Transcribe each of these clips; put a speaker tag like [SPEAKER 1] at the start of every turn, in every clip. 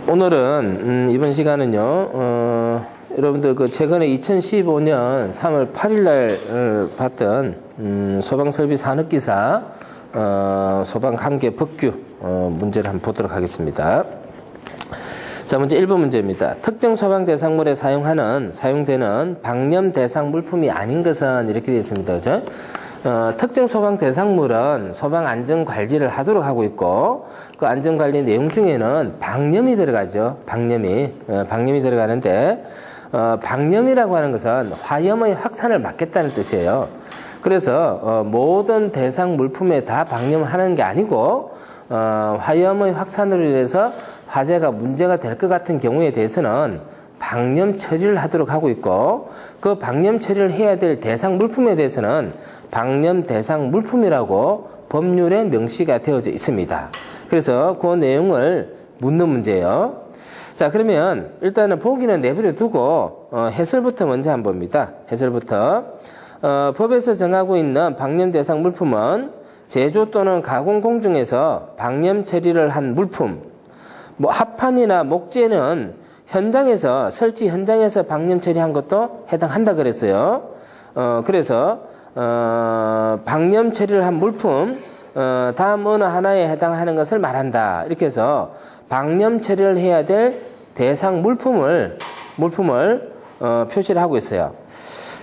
[SPEAKER 1] 오늘은 이번 시간은요 여러분들 그 최근에 2015년 3월 8일 날 봤던 소방설비 산업기사 소방관계 법규 문제를 한번 보도록 하겠습니다. 자, 먼저 1번 문제입니다. 특정 소방 대상물에 사용되는 방염 대상 물품이 아닌 것은 이렇게 되어 있습니다. 그죠? 특정 소방 대상물은 소방 안전 관리를 하도록 하고 있고, 그 안전 관리 내용 중에는 방염이 들어가죠. 방염이 들어가는데, 방염이라고 하는 것은 화염의 확산을 막겠다는 뜻이에요. 그래서 모든 대상 물품에 다 방염하는 게 아니고, 화염의 확산으로 인해서 화재가 문제가 될 것 같은 경우에 대해서는 방염 처리를 하도록 하고 있고, 그 방염 처리를 해야 될 대상 물품에 대해서는 방염 대상 물품이라고 법률에 명시가 되어져 있습니다. 그래서 그 내용을 묻는 문제예요. 자, 그러면 일단은 보기는 내버려 두고 해설부터 먼저 한번 봅니다. 해설부터. 법에서 정하고 있는 방염 대상 물품은 제조 또는 가공 공정에서 방염 처리를 한 물품, 합판이나 목재는 설치 현장에서 방염 처리한 것도 해당한다 그랬어요. 그래서 방염 처리를 한 물품, 다음 어느 하나에 해당하는 것을 말한다. 이렇게 해서 방염 처리를 해야 될 대상 물품을 표시를 하고 있어요.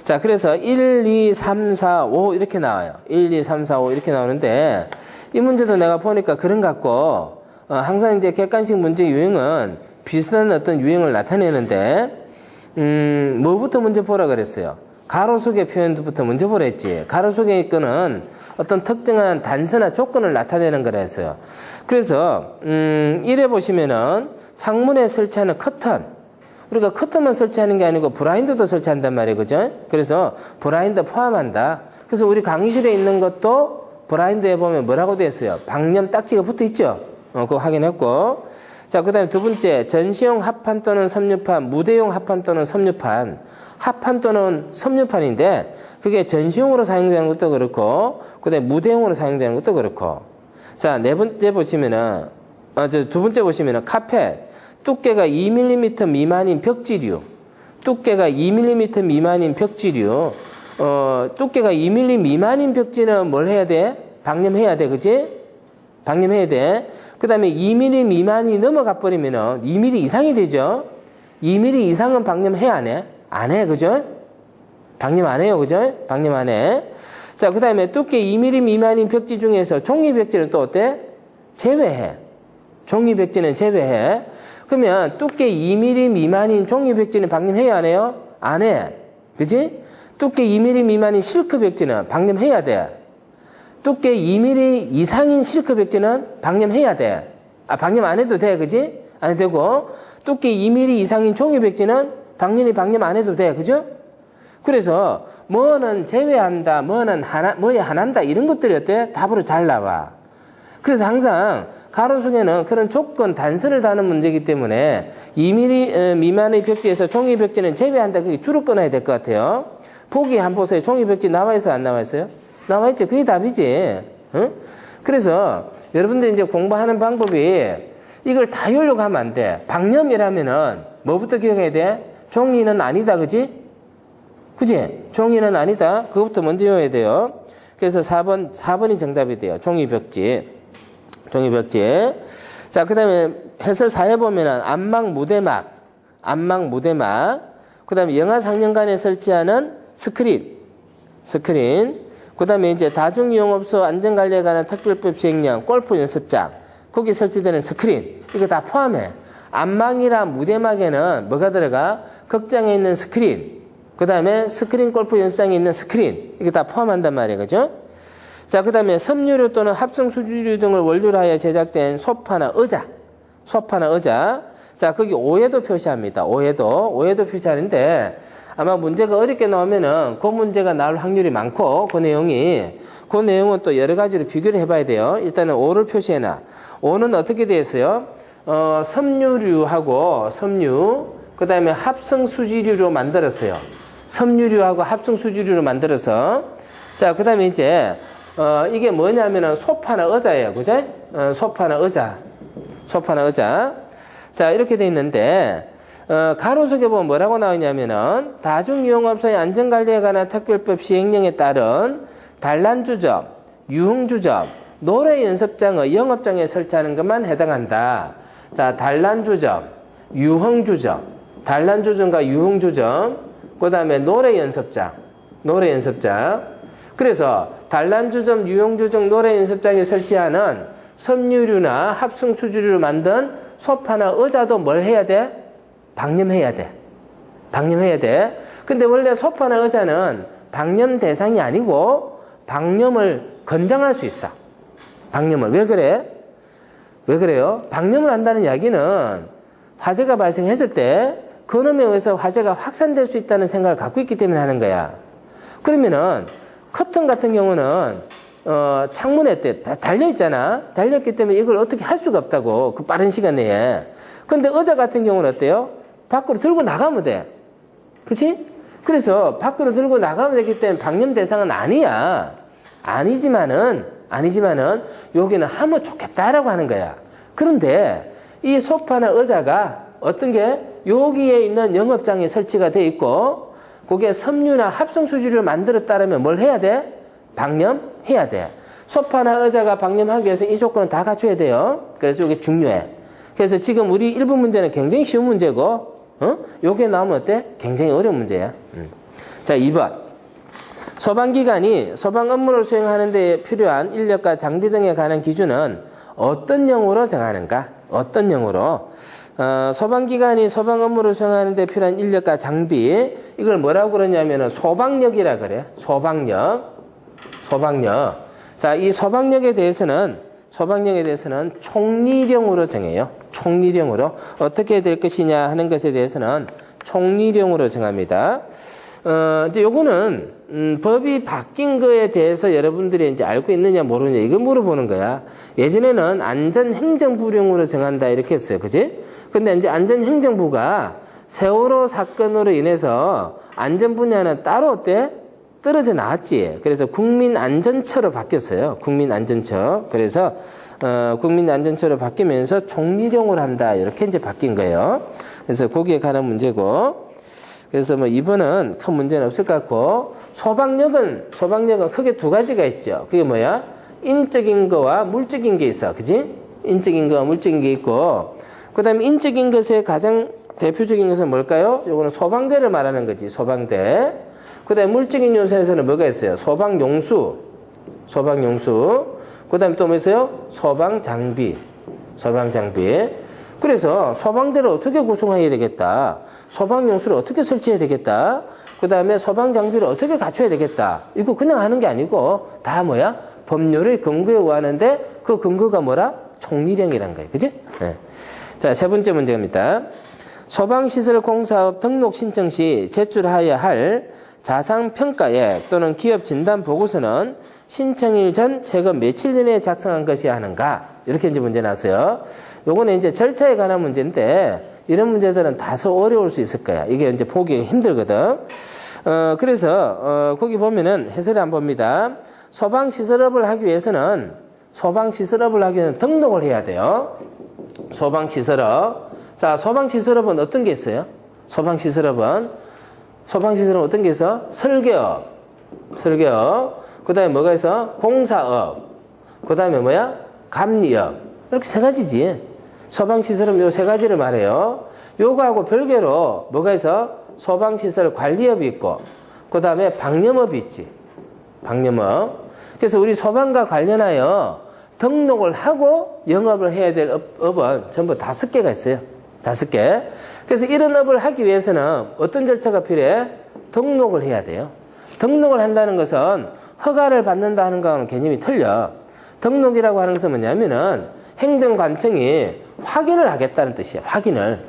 [SPEAKER 1] 자, 그래서 1, 2, 3, 4, 5 이렇게 나와요. 1, 2, 3, 4, 5 이렇게 나오는데, 이 문제도 내가 보니까 그런 것 같고, 항상 이제 객관식 문제 유형은 비슷한 어떤 유형을 나타내는데, 뭐부터 먼저 보라 그랬어요? 가로속의 표현부터 먼저 보라 했지. 가로속의 거는 어떤 특정한 단서나 조건을 나타내는 거라 했어요. 그래서, 이래 보시면은 창문에 설치하는 커튼, 우리가 커튼만 설치하는 게 아니고 블라인드도 설치한단 말이에요. 그죠? 그래서 블라인드 포함한다. 그래서 우리 강의실에 있는 것도 블라인드에 보면 뭐라고 되어 있어요? 방염 딱지가 붙어 있죠? 그거 확인했고. 자, 그 다음에 두 번째, 전시용 합판 또는 섬유판, 무대용 합판 또는 섬유판. 합판 또는 섬유판인데, 그게 전시용으로 사용되는 것도 그렇고, 그 다음에 무대용으로 사용되는 것도 그렇고. 자, 두 번째 보시면은 카펫. 두께가 2mm 미만인 벽지류. 두께가 2mm 미만인 벽지류. 두께가 2mm 미만인 벽지는 뭘 해야 돼? 방염해야 돼. 그지? 방염해야 돼. 그 다음에 2mm 미만이 넘어가 버리면은 2mm 이상이 되죠? 2mm 이상은 방염해야 안 해? 안 해. 그죠? 방염 안 해요. 그죠? 방염 안 해. 자, 그 다음에 두께 2mm 미만인 벽지 중에서 종이 벽지는 또 어때? 제외해. 종이 벽지는 제외해. 그러면 두께 2mm 미만인 종이 벽지는 방염해야 안 해요? 안 해. 그지? 두께 2mm 미만인 실크 벽지는 방염해야 돼. 두께 2mm 이상인 실크 벽지는 방염해야 돼. 방염 안 해도 돼. 그지? 안 해도 되고, 두께 2mm 이상인 종이 벽지는 방염 안 해도 돼. 그죠? 그래서 뭐는 제외한다, 뭐에 한한다, 이런 것들이 어때? 답으로 잘 나와. 그래서 항상 가로속에는 그런 조건 단서를 다는 문제이기 때문에 2mm 미만의 벽지에서 종이 벽지는 제외한다. 그게 줄을 끊어야 될 것 같아요. 보기 한번 보세요. 종이 벽지 나와 있어요? 안 나와 있어요? 나와 있죠. 그게 답이지. 응? 그래서 여러분들 이제 공부하는 방법이 이걸 다 외우려고 하면 안 돼. 방염이라면은 뭐부터 기억해야 돼? 종이는 아니다. 그지? 그지? 종이는 아니다. 그것부터 먼저 외워야 돼요. 그래서 4번이 정답이 돼요. 종이 벽지. 자, 그 다음에 해설 4에 보면은 안막 무대막. 그 다음에 영화 상영관에 설치하는 스크린. 그 다음에 이제 다중이용업소 안전관리에 관한 특별법 시행령, 골프 연습장. 거기 설치되는 스크린. 이거 다 포함해. 안막이랑 무대막에는 뭐가 들어가? 극장에 있는 스크린. 그 다음에 스크린 골프 연습장에 있는 스크린. 이거 다 포함한단 말이에요. 그죠? 자, 그 다음에 섬유류 또는 합성 수지류 등을 원료로 하여 제작된 소파나 의자. 자, 거기 오해도 표시합니다. 오해도 표시하는데 아마 문제가 어렵게 나오면은 그 문제가 나올 확률이 많고 그 내용은 또 여러 가지로 비교를 해봐야 돼요. 일단은 오를 표시해놔. 오는 어떻게 되어 있어요? 섬유류하고 그 다음에 합성 수지류로 만들었어요. 섬유류하고 합성 수지류로 만들어서 자, 그 다음에 이제 이게 뭐냐면은 소파나 의자예요. 그죠? 소파나 의자. 자, 이렇게 돼 있는데, 가로속에 보면 뭐라고 나오냐면은, 다중유흥업소의 안전관리에 관한 특별법 시행령에 따른 단란주점, 유흥주점, 노래연습장의 영업장에 설치하는 것만 해당한다. 자, 단란주점, 유흥주점, 단란주점과 유흥주점, 그 다음에 노래연습장. 그래서 단란주점, 유흥주점, 노래연습장에 설치하는 섬유류나 합성수주류를 만든 소파나 의자도 뭘 해야 돼? 방염해야 돼. 근데 원래 소파나 의자는 방염 대상이 아니고 방염을 권장할 수 있어. 방염을. 왜 그래? 왜 그래요? 방염을 한다는 이야기는 화재가 발생했을 때 그놈에 의해서 화재가 확산될 수 있다는 생각을 갖고 있기 때문에 하는 거야. 그러면은 커튼 같은 경우는 창문에 달려있잖아. 달려있기 때문에 이걸 어떻게 할 수가 없다고. 그 빠른 시간 내에. 근데 의자 같은 경우는 어때요? 밖으로 들고 나가면 돼. 그치? 그래서 밖으로 들고 나가면 되기 때문에 방염 대상은 아니야. 아니지만은 여기는 하면 좋겠다라고 하는 거야. 그런데 이 소파나 의자가 어떤 게 여기에 있는 영업장에 설치가 돼 있고 거기에 섬유나 합성수지를 만들었다면 뭘 해야 돼? 방염해야 돼. 소파나 의자가 방염하기 위해서 이 조건은 다 갖춰야 돼요. 그래서 이게 중요해. 그래서 지금 우리 1번 문제는 굉장히 쉬운 문제고 요게 나오면 어때? 굉장히 어려운 문제야. 자, 2번. 소방기관이 소방 업무를 수행하는 데 필요한 인력과 장비 등에 관한 기준은 어떤 영어로 정하는가? 어떤 영어로? 소방기관이 소방 업무를 수행하는 데 필요한 인력과 장비, 이걸 뭐라고 그러냐면은 소방력이라 그래. 소방력. 자, 이 소방력에 대해서는 총리령으로 정해요. 총리령으로. 어떻게 될 것이냐 하는 것에 대해서는 총리령으로 정합니다. 이제 요거는, 법이 바뀐 거에 대해서 여러분들이 이제 알고 있느냐 모르느냐 이걸 물어보는 거야. 예전에는 안전행정부령으로 정한다 이렇게 했어요. 그지? 근데 이제 안전행정부가 세월호 사건으로 인해서 안전 분야는 따로 어때? 떨어져 나왔지. 그래서 국민안전처로 바뀌었어요. 국민안전처. 그래서, 국민안전처로 바뀌면서 총리령으로 한다. 이렇게 이제 바뀐 거예요. 그래서 거기에 관한 문제고. 그래서 뭐 이번은 큰 문제는 없을 것 같고, 소방력은 크게 두 가지가 있죠. 그게 뭐야? 인적인 거와 물적인 게 있어. 그지? 인적인 거와 물적인 게 있고, 그 다음에 인적인 것의 가장 대표적인 것은 뭘까요? 요거는 소방대를 말하는 거지. 소방대. 그 다음에 물적인 요소에서는 뭐가 있어요? 소방용수. 그 다음에 또 뭐 있어요? 소방장비. 그래서 소방대를 어떻게 구성해야 되겠다. 소방용수를 어떻게 설치해야 되겠다. 그 다음에 소방장비를 어떻게 갖춰야 되겠다. 이거 그냥 하는 게 아니고 다 뭐야? 법률의 근거에 의하는데 그 근거가 뭐라? 총리령이란 거예요. 그지? 네. 자, 세 번째 문제입니다. 소방시설 공사업 등록 신청 시 제출하여야 할 자상평가에 또는 기업 진단 보고서는 신청일 전 최고 며칠 전에 작성한 것이야 하는가? 이렇게 이제 문제 나왔어요. 요거는 이제 절차에 관한 문제인데 이런 문제들은 다소 어려울 수 있을 거야. 이게 이제 보기가 힘들거든. 그래서 거기 보면은 해설을 한번 봅니다. 소방시설업을 하기 위해서는 등록을 해야 돼요. 소방시설업. 자, 소방시설업은 어떤 게 있어요? 소방시설업은 어떤 게 있어? 설계업. 그 다음에 뭐가 있어? 공사업. 그 다음에 뭐야? 감리업. 이렇게 세 가지지. 소방시설업 요 세 가지를 말해요. 요거하고 별개로 뭐가 있어? 소방시설 관리업이 있고, 그 다음에 방염업이 있지. 방염업. 그래서 우리 소방과 관련하여 등록을 하고 영업을 해야 될 업은 전부 5개가 있어요. 5개. 그래서 이런 업을 하기 위해서는 어떤 절차가 필요해? 등록을 해야 돼요. 등록을 한다는 것은 허가를 받는다 하는 거하고는 개념이 틀려. 등록이라고 하는 것은 뭐냐면은 행정관청이 확인을 하겠다는 뜻이야. 확인을.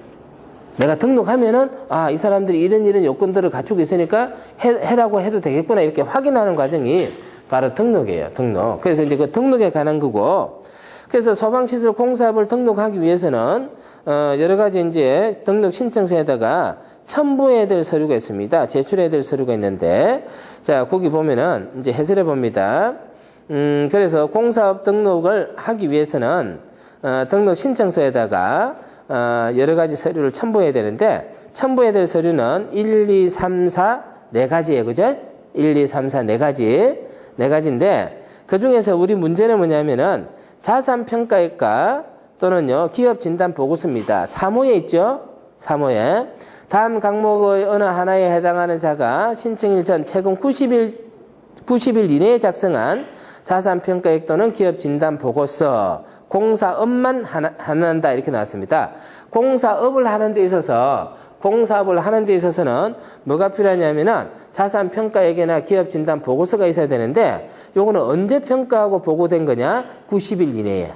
[SPEAKER 1] 내가 등록하면은 이 사람들이 이런 요건들을 갖추고 있으니까 해라고 해도 되겠구나 이렇게 확인하는 과정이 바로 등록이에요. 등록. 그래서 이제 그 등록에 관한 거고, 그래서 소방시설 공사업을 등록하기 위해서는 여러 가지 이제 등록 신청서에다가 첨부해야 될 서류가 있습니다. 제출해야 될 서류가 있는데, 자, 거기 보면은 이제 해설해 봅니다. 그래서 공사업 등록을 하기 위해서는 등록 신청서에다가 여러 가지 서류를 첨부해야 되는데, 첨부해야 될 서류는 1, 2, 3, 4, 4가지예요. 그죠? 1, 2, 3, 4, 4가지. 4가지인데, 그 중에서 우리 문제는 뭐냐면은, 자산평가액과 또는요, 기업진단보고서입니다. 3호에 있죠? 3호에. 다음 강목의 어느 하나에 해당하는 자가 신청일 전 최근 90일 이내에 작성한 자산평가액 또는 기업진단보고서, 공사업만 한다 이렇게 나왔습니다. 공사업을 하는 데 있어서는 뭐가 필요하냐면은 자산평가액이나 기업진단보고서가 있어야 되는데, 요거는 언제 평가하고 보고된 거냐? 90일 이내에.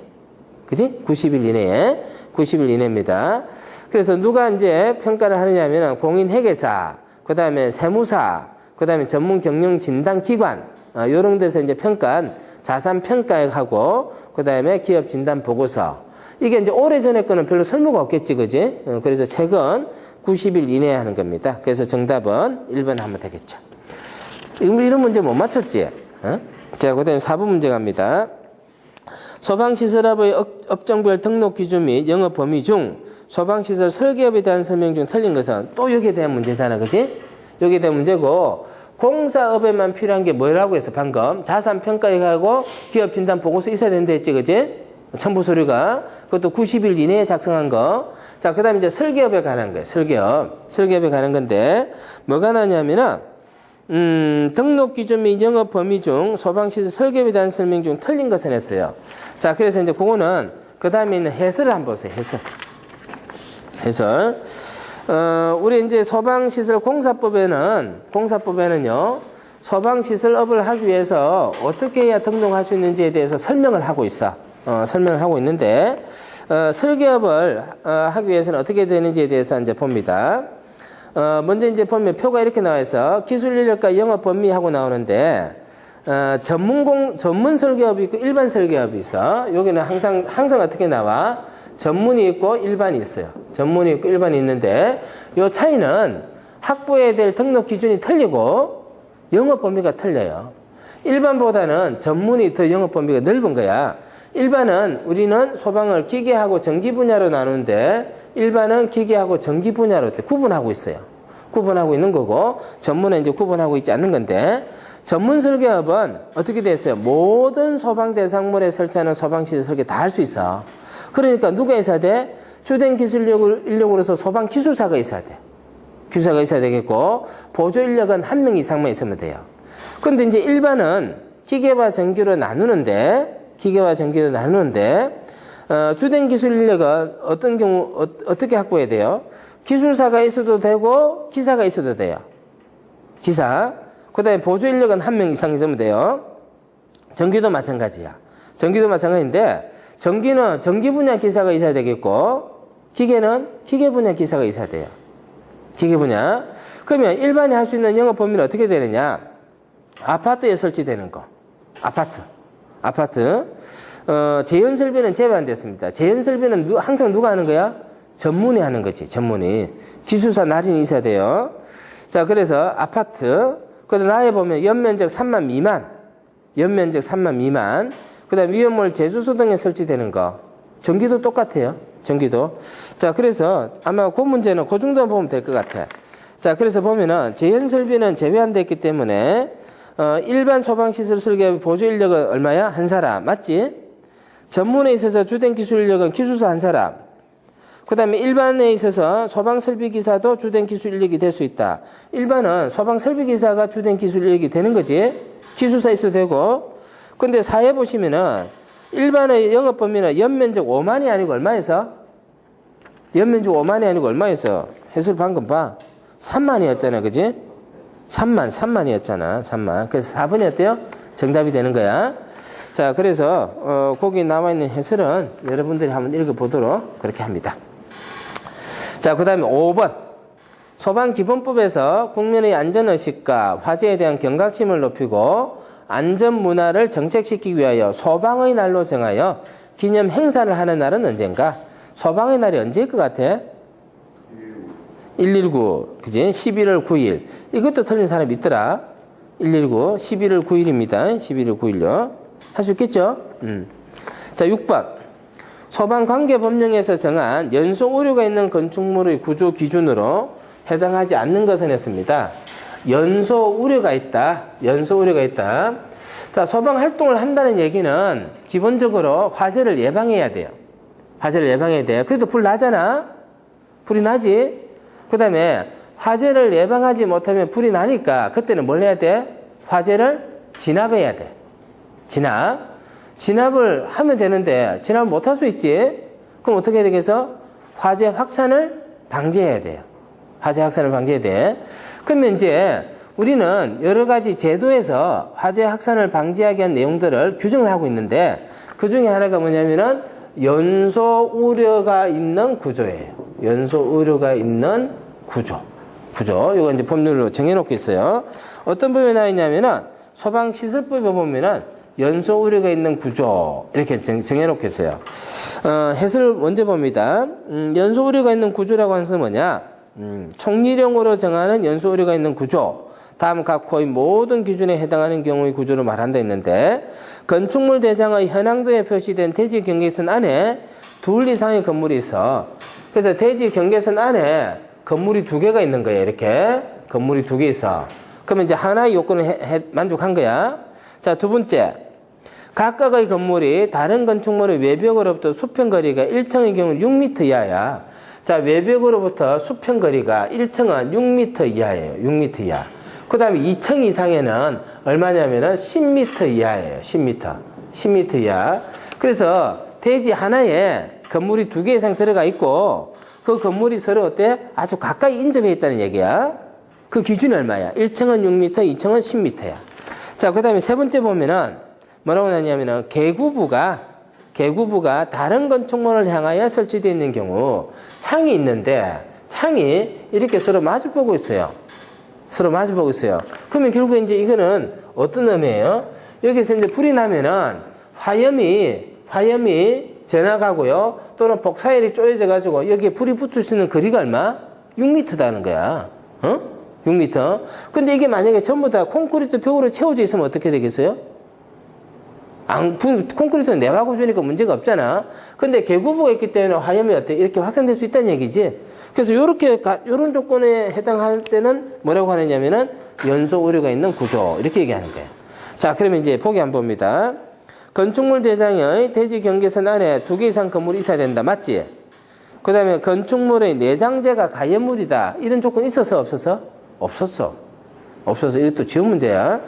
[SPEAKER 1] 그지? 90일 이내에. 90일 이내입니다. 그래서 누가 이제 평가를 하느냐면은 공인회계사, 그 다음에 세무사, 그 다음에 전문 경영 진단 기관, 요런 데서 이제 평가한 자산평가액하고, 그 다음에 기업 진단 보고서. 이게 이제 오래전에 거는 별로 설명가 없겠지, 그지? 그래서 최근 90일 이내에 하는 겁니다. 그래서 정답은 1번 하면 되겠죠. 이런 문제 못 맞췄지? 자, 그 다음에 4번 문제 갑니다. 소방시설업의 업종별 등록 기준 및 영업 범위 중 소방시설 설계업에 대한 설명 중 틀린 것은 또 여기에 대한 문제잖아, 그지? 여기에 대한 문제고, 공사업에만 필요한 게 뭐라고 했어, 방금? 자산평가액하고 기업진단보고서 있어야 된다 했지, 그지? 첨부 서류가. 그것도 90일 이내에 작성한 거. 자, 그 다음에 이제 설계업에 관한 거예요, 설계업에 관한 건데, 뭐가 나냐면은, 등록 기준 및 영업 범위 중 소방시설 설계업에 대한 설명 중 틀린 것은 했어요. 자, 그래서 이제 그거는, 그 다음에 있는 해설을 한번 보세요, 해설. 우리 이제 소방시설 공사법에는요, 소방시설업을 하기 위해서 어떻게 해야 등록할 수 있는지에 대해서 설명을 하고 있어. 설명을 하고 있는데, 설계업을 하기 위해서는 어떻게 되는지에 대해서 이제 봅니다. 먼저 이제 보면 표가 이렇게 나와 있어. 기술 인력과 영업 범위 하고 나오는데, 전문 설계업이 있고 일반 설계업이 있어. 여기는 항상 어떻게 나와? 전문이 있고 일반이 있어요. 전문이 있고 일반이 있는데, 요 차이는 확보해야 될 등록 기준이 틀리고 영업 범위가 틀려요. 일반보다는 전문이 더 영업 범위가 넓은 거야. 일반은 우리는 소방을 기계하고 전기 분야로 나누는데, 일반은 기계하고 전기 분야로 구분하고 있어요. 구분하고 있는 거고, 전문은 이제 구분하고 있지 않는 건데, 전문 설계업은 어떻게 돼 있어요? 모든 소방 대상물에 설치하는 소방시설 설계 다 할 수 있어. 그러니까 누가 있어야 돼? 주된 기술 인력으로서 소방 기술사가 있어야 돼. 기술사가 있어야 되겠고, 보조 인력은 1명 이상만 있으면 돼요. 근데 이제 일반은 기계와 전기로 나누는데, 주된 기술 인력은 어떤 경우, 어떻게 확보해야 돼요? 기술사가 있어도 되고, 기사가 있어도 돼요. 기사. 그 다음에 보조 인력은 1명 이상 있으면 돼요. 전기도 마찬가지야. 전기도 마찬가지인데, 전기는 전기 분야 기사가 있어야 되겠고, 기계는 기계 분야 기사가 있어야 돼요. 기계 분야. 그러면 일반이 할 수 있는 영업 범위는 어떻게 되느냐? 아파트에 설치되는 거. 아파트. 재연설비는 제외한됐습니다. 재연설비는 항상 누가 하는 거야? 전문이 하는 거지, 전문이. 기술사 날인이 있어야 돼요. 자, 그래서 아파트. 그 다음에 나에 보면 연면적 3만 미만. 그 다음에 위험물 제주소 등에 설치되는 거. 전기도 똑같아요. 전기도. 자, 그래서 아마 그 문제는 그 정도만 보면 될 것 같아. 자, 그래서 보면은 재연설비는 제외한됐기 때문에, 일반 소방시설 설계 보조 인력은 얼마야? 한 사람. 맞지? 전문에 있어서 주된 기술 인력은 기술사 한 사람. 그 다음에 일반에 있어서 소방설비기사도 주된 기술 인력이 될 수 있다. 일반은 소방설비기사가 주된 기술 인력이 되는 거지. 기술사 있어도 되고. 근데 사회 보시면은 일반의 영업 범위는 연면적 5만이 아니고 얼마에서? 연면적 5만이 아니고 얼마에서? 해설 방금 봐. 3만이었잖아. 그지? 3만이었잖아. 3만. 그래서 4번이 어때요? 정답이 되는 거야. 자, 그래서 거기 나와 있는 해설은 여러분들이 한번 읽어보도록 그렇게 합니다. 자, 그 다음에 5번. 소방기본법에서 국민의 안전의식과 화재에 대한 경각심을 높이고 안전문화를 정책시키기 위하여 소방의 날로 정하여 기념 행사를 하는 날은 언젠가? 소방의 날이 언제일 것 같아? 119, 그지? 11월 9일. 이것도 틀린 사람 있더라. 119, 11월 9일입니다. 11월 9일요. 할 수 있겠죠? 자, 6번. 소방관계법령에서 정한 연소 우려가 있는 건축물의 구조 기준으로 해당하지 않는 것은 했습니다. 연소 우려가 있다. 연소 우려가 있다. 자, 소방 활동을 한다는 얘기는 기본적으로 화재를 예방해야 돼요. 화재를 예방해야 돼요. 그래도 불 나잖아? 불이 나지? 그 다음에 화재를 예방하지 못하면 불이 나니까 그때는 뭘 해야 돼? 화재를 진압해야 돼. 진압을 하면 되는데 진압을 못할 수 있지? 그럼 어떻게 해야 되겠어? 화재 확산을 방지해야 돼요. 화재 확산을 방지해야 돼. 그러면 이제 우리는 여러 가지 제도에서 화재 확산을 방지하기 위한 내용들을 규정을 하고 있는데 그 중에 하나가 뭐냐면은 연소 우려가 있는 구조예요. 연소 우려가 있는 구조. 이거 이제 법률로 정해놓고 있어요. 어떤 법에 나와 있냐면은 소방시설법에 보면은 연소 우려가 있는 구조 이렇게 정해놓고 있어요. 해설을 먼저 봅니다. 연소 우려가 있는 구조라고 하는 것은 뭐냐? 총리령으로 정하는 연소 우려가 있는 구조. 다음 각호의 모든 기준에 해당하는 경우의 구조를 말한다 했는데 건축물 대장의 현황도에 표시된 대지 경계선 안에 둘 이상의 건물이 있어. 그래서 대지 경계선 안에 건물이 두 개가 있는 거예요. 이렇게 건물이 두 개 있어. 그러면 이제 하나의 요건을 만족한 거야. 자, 두 번째. 각각의 건물이 다른 건축물의 외벽으로부터 수평거리가 1층의 경우는 6m 이하야. 자, 외벽으로부터 수평거리가 1층은 6m 이하예요. 6m 이하. 그 다음에 2층 이상에는 얼마냐면은 10m 이하예요. 10m 이하. 그래서 대지 하나에 건물이 두 개 이상 들어가 있고 그 건물이 서로 어때? 아주 가까이 인접해 있다는 얘기야. 그 기준이 얼마야? 1층은 6m, 2층은 10m야. 자, 그 다음에 세 번째 보면은 뭐라고 나냐면은 계구부가 다른 건축물을 향하여 설치되어 있는 경우 창이 있는데 창이 이렇게 서로 마주보고 있어요. 그러면 결국 이제 이거는 어떤 의미예요? 여기서 이제 불이 나면은 화염이 전화가고요. 또는 복사열이 쪼여져가지고 여기에 불이 붙을 수 있는 거리가 얼마? 6m다는 거야. 6m. 근데 이게 만약에 전부 다 콘크리트 벽으로 채워져 있으면 어떻게 되겠어요? 콘크리트는 내화구 주니까 문제가 없잖아. 근데 계구부가 있기 때문에 화염이 어때? 이렇게 확산될 수 있다는 얘기지. 그래서 요런 조건에 해당할 때는 뭐라고 하느냐면은 연소 우려가 있는 구조. 이렇게 얘기하는 거예요. 자, 그러면 이제 보기 한번 봅니다. 건축물 대장의 대지 경계선 안에 두 개 이상 건물이 있어야 된다. 맞지? 그 다음에 건축물의 내장재가 가연물이다. 이런 조건 있었어? 없었어. 이것도 지원 문제야.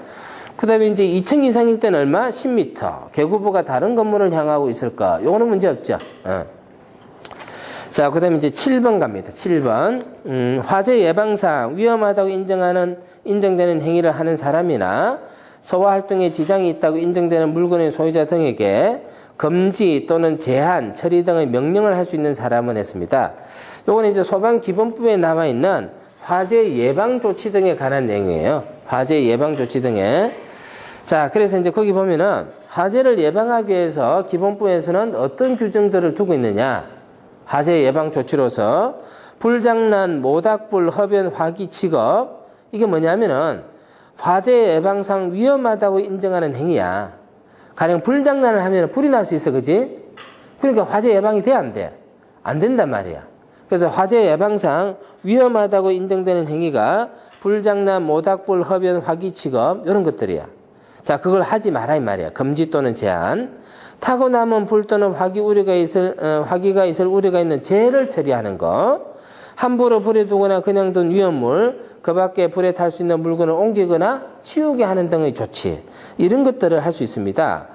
[SPEAKER 1] 그 다음에 이제 2층 이상일 때는 얼마? 10m. 계구부가 다른 건물을 향하고 있을까? 요거는 문제 없죠. 자, 그 다음에 이제 7번 갑니다. 7번. 화재 예방상 위험하다고 인정되는 행위를 하는 사람이나 소화 활동에 지장이 있다고 인정되는 물건의 소유자 등에게 금지 또는 제한, 처리 등의 명령을 할 수 있는 사람은 했습니다. 요거는 이제 소방기본법에 나와 있는 화재 예방 조치 등에 관한 내용이에요. 화재 예방 조치 등에. 자, 그래서 이제 거기 보면은 화재를 예방하기 위해서 기본법에서는 어떤 규정들을 두고 있느냐. 화재 예방 조치로서 불장난, 모닥불, 흡연, 화기, 직업. 이게 뭐냐면은 화재 예방상 위험하다고 인정하는 행위야. 가령 불장난을 하면 불이 날 수 있어, 그지? 그러니까 화재 예방이 돼, 안 돼? 안 된단 말이야. 그래서 화재 예방상 위험하다고 인정되는 행위가 불장난, 모닥불, 흡연, 화기, 직업 이런 것들이야. 자, 그걸 하지 마라 이 말이야. 금지 또는 제한. 타고 남은 불 또는 화기가 있을 우려가 있는 재해를 처리하는 거. 함부로 불에 두거나 그냥 둔 위험물, 그 밖에 불에 탈 수 있는 물건을 옮기거나 치우게 하는 등의 조치. 이런 것들을 할 수 있습니다.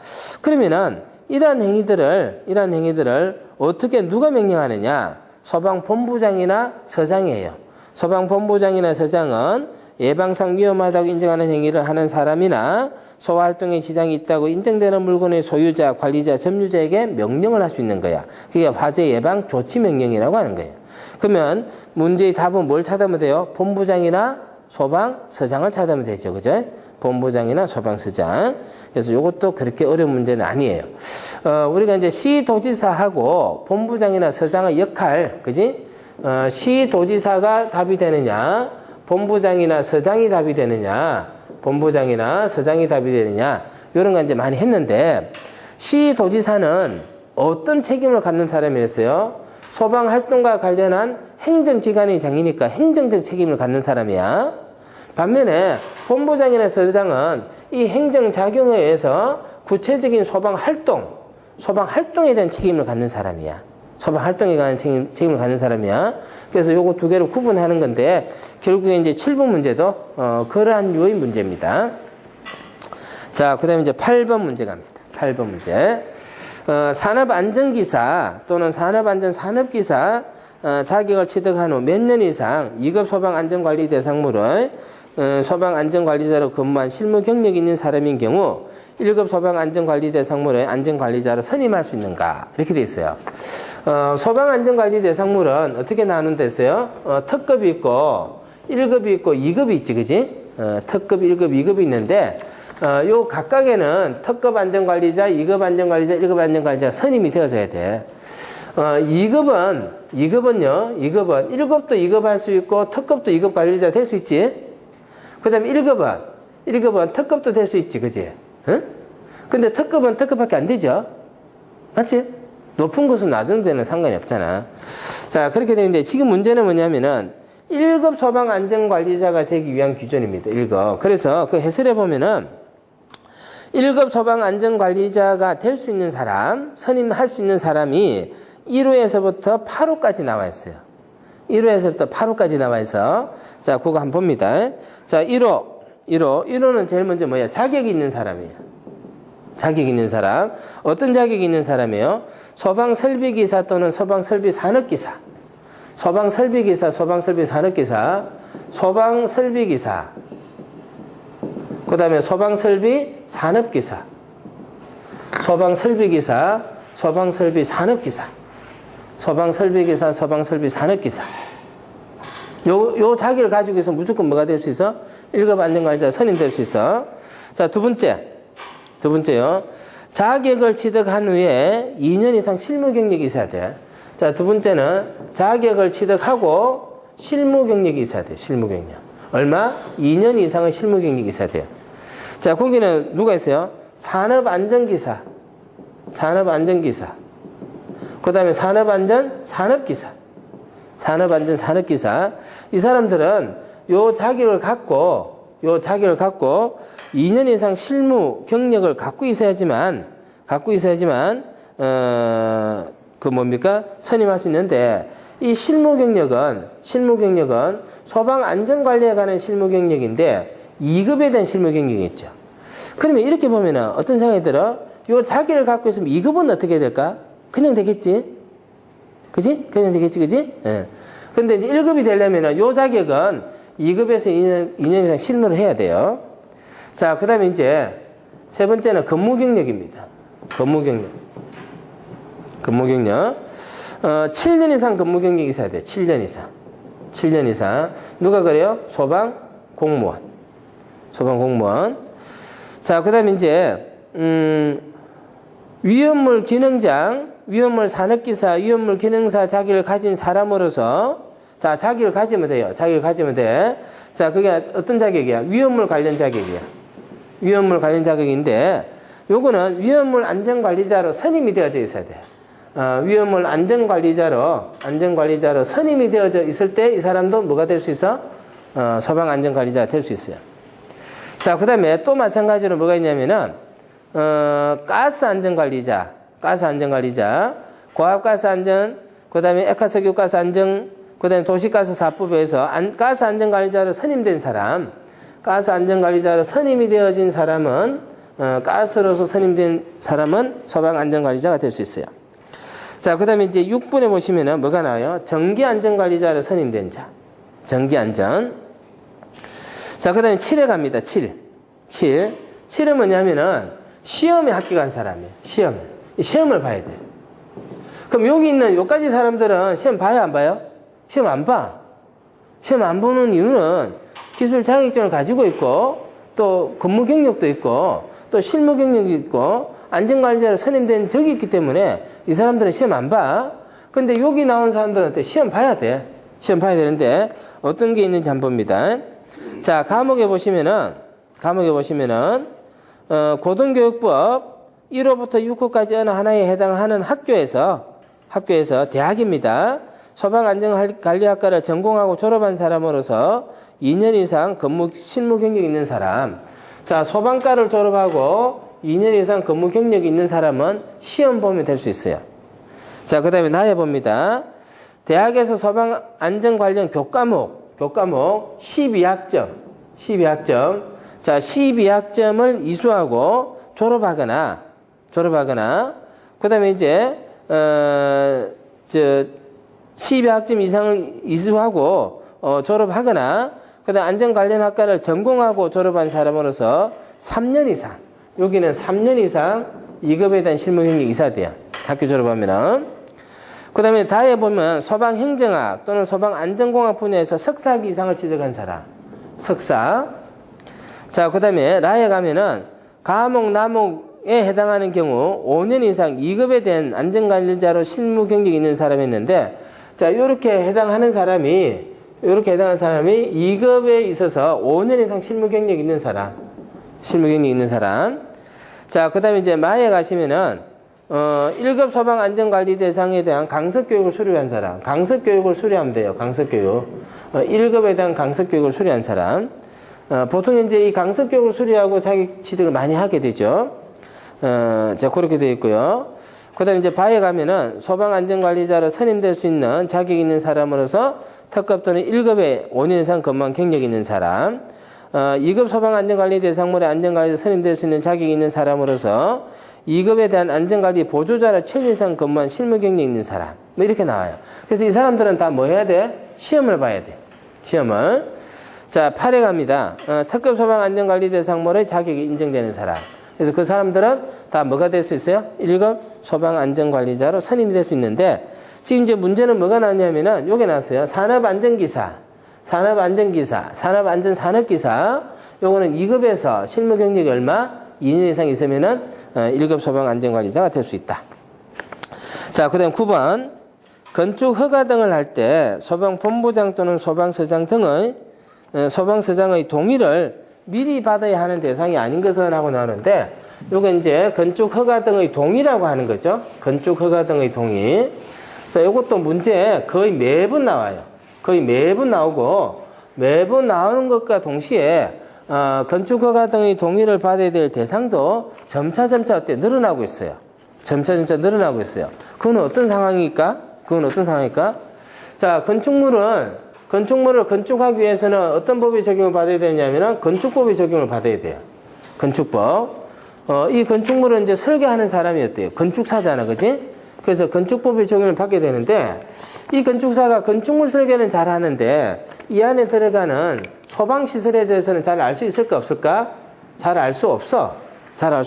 [SPEAKER 1] 그러면은 이러한 행위들을 어떻게 누가 명령하느냐? 소방본부장이나 서장이에요. 소방본부장이나 서장은 예방상 위험하다고 인정하는 행위를 하는 사람이나 소화활동에 지장이 있다고 인정되는 물건의 소유자, 관리자, 점유자에게 명령을 할 수 있는 거야. 그게 화재 예방 조치 명령이라고 하는 거예요. 그러면 문제의 답은 뭘 찾으면 돼요? 본부장이나 소방서장을 찾으면 되죠. 그죠? 본부장이나 소방서장. 그래서 이것도 그렇게 어려운 문제는 아니에요. 우리가 이제 시도지사하고 본부장이나 서장의 역할, 그지? 시도지사가 답이 되느냐? 본부장이나 서장이 답이 되느냐? 본부장이나 서장이 답이 되느냐? 이런 거 이제 많이 했는데, 시도지사는 어떤 책임을 갖는 사람이었어요? 소방활동과 관련한 행정기관의 장이니까 행정적 책임을 갖는 사람이야. 반면에 본부장이나 서장은 이 행정작용에 의해서 구체적인 소방활동에 대한 책임을 갖는 사람이야. 소방활동에 관한 책임을 갖는 사람이야. 그래서 요거 두 개를 구분하는 건데, 결국에 이제 7번 문제도, 그러한 류의 문제입니다. 자, 그 다음에 이제 8번 문제 갑니다. 8번 문제. 산업안전기사 또는 산업안전산업기사, 자격을 취득한 후 몇 년 이상 2급 소방안전관리 대상물을 소방안전관리자로 근무한 실무 경력이 있는 사람인 경우 1급 소방안전관리 대상물의 안전관리자로 선임할 수 있는가? 이렇게 돼 있어요. 소방안전관리 대상물은 어떻게 나누는데 있어요? 특급이 있고 1급이 있고 2급이 있지, 그지? 특급, 1급, 2급이 있는데 요 각각에는 특급 안전관리자, 2급 안전관리자, 1급 안전관리자가 선임이 되어져야 돼. 2급은요, 1급도 2급 할 수 있고, 특급도 2급 관리자 될 수 있지? 그 다음에 1급은 특급도 될 수 있지, 그지? 응? 근데 특급은 특급밖에 안 되죠? 맞지? 높은 것은 낮은 데는 상관이 없잖아. 자, 그렇게 되는데, 지금 문제는 뭐냐면은, 1급 소방안전관리자가 되기 위한 규정입니다, 1급. 그래서 그 해설해 보면은, 1급 소방안전관리자가 될 수 있는 사람, 선임할 수 있는 사람이 1호에서부터 8호까지 나와 있어요. 1호에서부터 8호까지 나와 있어. 자, 그거 한번 봅니다. 자, 1호는 제일 먼저 뭐야? 자격이 있는 사람이에요. 자격이 있는 사람. 어떤 자격이 있는 사람이에요? 소방설비기사 또는 소방설비산업기사. 소방설비기사, 소방설비산업기사, 소방설비기사. 그 다음에 소방설비산업기사. 소방설비기사, 소방설비산업기사. 소방설비기사, 소방설비산업기사. 요 자기를 가지고 있으면 무조건 뭐가 될 수 있어? 1급 안전관리자 선임될 수 있어. 자, 두 번째요. 자격을 취득한 후에 2년 이상 실무 경력이 있어야 돼. 자, 두 번째는 자격을 취득하고 실무 경력이 있어야 돼. 실무 경력. 얼마? 2년 이상의 실무 경력이 있어야 돼요. 자, 거기는 누가 있어요? 산업안전기사. 산업안전기사. 그 다음에 산업안전산업기사. 산업안전산업기사. 이 사람들은 요 자격을 갖고 2년 이상 실무 경력을 갖고 있어야지만, 선임할 수 있는데, 이 실무 경력은 소방안전관리에 관한 실무 경력인데, 2급에 대한 실무 경력이 있죠. 그러면 이렇게 보면은 어떤 생각이 들어? 요 자격을 갖고 있으면 2급은 어떻게 될까? 그냥 되겠지? 그지? 그냥 되겠지, 그지? 예. 근데 이제 1급이 되려면은 요 자격은 2급에서 2년 이상 실무를 해야 돼요. 자, 그 다음에 이제 세 번째는 근무 경력입니다. 근무 경력. 7년 이상 근무 경력이 있어야 돼요. 7년 이상. 누가 그래요? 소방 공무원. 자, 그 다음에 이제, 위험물 기능장, 위험물 산업기사, 위험물 기능사 자격을 가진 사람으로서, 자, 자격을 가지면 돼요. 자, 그게 어떤 자격이야? 위험물 관련 자격인데, 요거는 위험물 안전관리자로 선임이 되어져 있어야 돼요. 위험물 안전관리자로 선임이 되어져 있을 때 이 사람도 뭐가 될 수 있어? 소방안전관리자가 될 수 있어요. 자, 그 다음에 또 마찬가지로 뭐가 있냐면은, 가스안전관리자, 고압가스안전, 그 다음에 액화석유가스안전, 그 다음에 도시가스사업부에서 가스안전관리자로 선임된 사람, 가스안전관리자로 선임이 되어진 사람은, 가스로서 선임된 사람은 소방안전관리자가 될 수 있어요. 자, 그 다음에 이제 6번에 보시면은 뭐가 나와요? 전기안전관리자로 선임된 자. 전기안전. 자, 그 다음에 7에 갑니다. 7은 뭐냐면은 시험에 합격한 사람이에요. 시험을 봐야 돼요. 그럼 여기 있는 요까지 사람들은 시험 봐요, 안 봐요? 시험 안 봐. 시험 안 보는 이유는 기술 자격증을 가지고 있고, 또 근무 경력도 있고, 또 실무 경력이 있고, 안전관리자로 선임된 적이 있기 때문에 이 사람들은 시험 안 봐. 근데 여기 나온 사람들한테 시험 봐야 돼. 시험 봐야 되는데 어떤 게 있는지 한번 봅니다. 자, 과목에 보시면은 고등교육법 1호부터 6호까지 어느 하나에 해당하는 학교에서 대학입니다. 소방안전관리학과를 전공하고 졸업한 사람으로서 2년 이상 실무 경력이 있는 사람. 자, 소방과를 졸업하고 2년 이상 근무 경력이 있는 사람은 시험 보면 될 수 있어요. 자, 그 다음에 나해 봅니다. 대학에서 소방안전 관련 교과목 12학점. 자, 12학점을 이수하고 졸업하거나, 그 다음에 이제, 12학점 이상을 이수하고, 졸업하거나, 그 다음에 안전관련학과를 전공하고 졸업한 사람으로서 3년 이상, 여기는 3년 이상 2급에 대한 실무 경력이 있어야 돼요. 학교 졸업하면은. 그 다음에 다에 보면 소방행정학 또는 소방안전공학 분야에서 석사학위 이상을 취득한 사람. 석사. 자, 그 다음에 라에 가면은 과목, 남목에 해당하는 경우 5년 이상 2급에 대한 안전관리자로 실무 경력이 있는 사람이 있는데, 자, 이렇게 해당하는 사람이 2급에 있어서 5년 이상 실무 경력이 있는 사람. 자, 그 다음에 이제 마에 가시면은, 1급 소방안전관리 대상에 대한 강습교육을 수료한 사람. 강습교육을 수료하면 돼요. 강습교육. 1급에 대한 강습교육을 수료한 사람. 보통 이제 이 강습교육을 수료하고 자기 취득을 많이 하게 되죠. 자, 그렇게 되어 있고요. 그 다음에 이제 바에 가면은 소방안전관리자로 선임될 수 있는 자격이 있는 사람으로서 특급 또는 1급에 5년 이상 근무한 경력이 있는 사람. 2급 소방안전관리 대상물의 안전관리자 선임될 수 있는 자격이 있는 사람으로서 2급에 대한 안전관리 보조자로 7년 이상 근무한 실무 경력이 있는 사람. 뭐 이렇게 나와요. 그래서 이 사람들은 다 뭐 해야 돼? 시험을 봐야 돼. 시험을. 자, 8에 갑니다. 특급 소방안전관리 대상물의 자격이 인정되는 사람. 그래서 그 사람들은 다 뭐가 될 수 있어요? 1급 소방안전관리자로 선임이 될 수 있는데, 지금 이제 문제는 뭐가 나왔냐면은 요게 나왔어요. 산업안전기사, 산업안전기사. 요거는 2급에서 실무 경력이 얼마? 2년 이상 있으면은 1급 소방안전관리자가 될 수 있다. 자, 그 다음 9번. 건축 허가 등을 할 때 소방본부장 또는 소방서장 등의 소방서장의 동의를 미리 받아야 하는 대상이 아닌 것은 하고 나오는데, 요거 이제 건축 허가 등의 동의라고 하는 거죠. 건축 허가 등의 동의. 자, 요것도 문제 거의 매번 나와요. 거의 매번 나오고, 매번 나오는 것과 동시에 건축 허가 등의 동의를 받아야 될 대상도 점차 어때? 늘어나고 있어요. 점차 늘어나고 있어요. 그건 어떤 상황일까? 자, 건축물을 건축하기 위해서는 어떤 법의 적용을 받아야 되냐면은 건축법의 적용을 받아야 돼요. 건축법. 이 건축물은 이제 설계하는 사람이 어때요? 건축사잖아, 그지? 그래서 건축법의 적용을 받게 되는데, 이 건축사가 건축물 설계는 잘 하는데, 이 안에 들어가는 소방시설에 대해서는 잘 알 수 있을까, 없을까? 잘 알 수 없어. 잘 알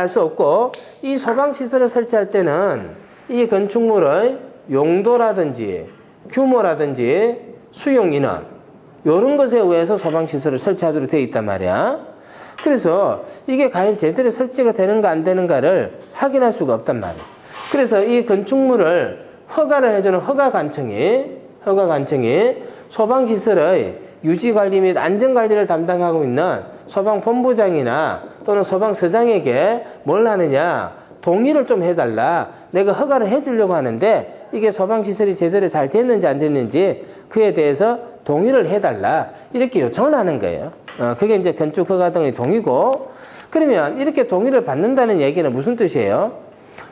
[SPEAKER 1] 수 없고, 이 소방시설을 설치할 때는 이 건축물의 용도라든지, 규모라든지, 수용 인원, 요런 것에 의해서 소방시설을 설치하도록 되어 있단 말이야. 그래서 이게 과연 제대로 설치가 되는가 안 되는가를 확인할 수가 없단 말이야. 그래서 이 건축물을 허가를 해주는 허가관청이 소방시설의 유지관리 및 안전관리를 담당하고 있는 소방본부장이나 또는 소방서장에게 뭘 하느냐, 동의를 좀 해달라. 내가 허가를 해주려고 하는데 이게 소방시설이 제대로 잘 됐는지 안 됐는지 그에 대해서 동의를 해달라. 이렇게 요청을 하는 거예요. 그게 이제 건축허가 등의 동의고, 그러면 이렇게 동의를 받는다는 얘기는 무슨 뜻이에요?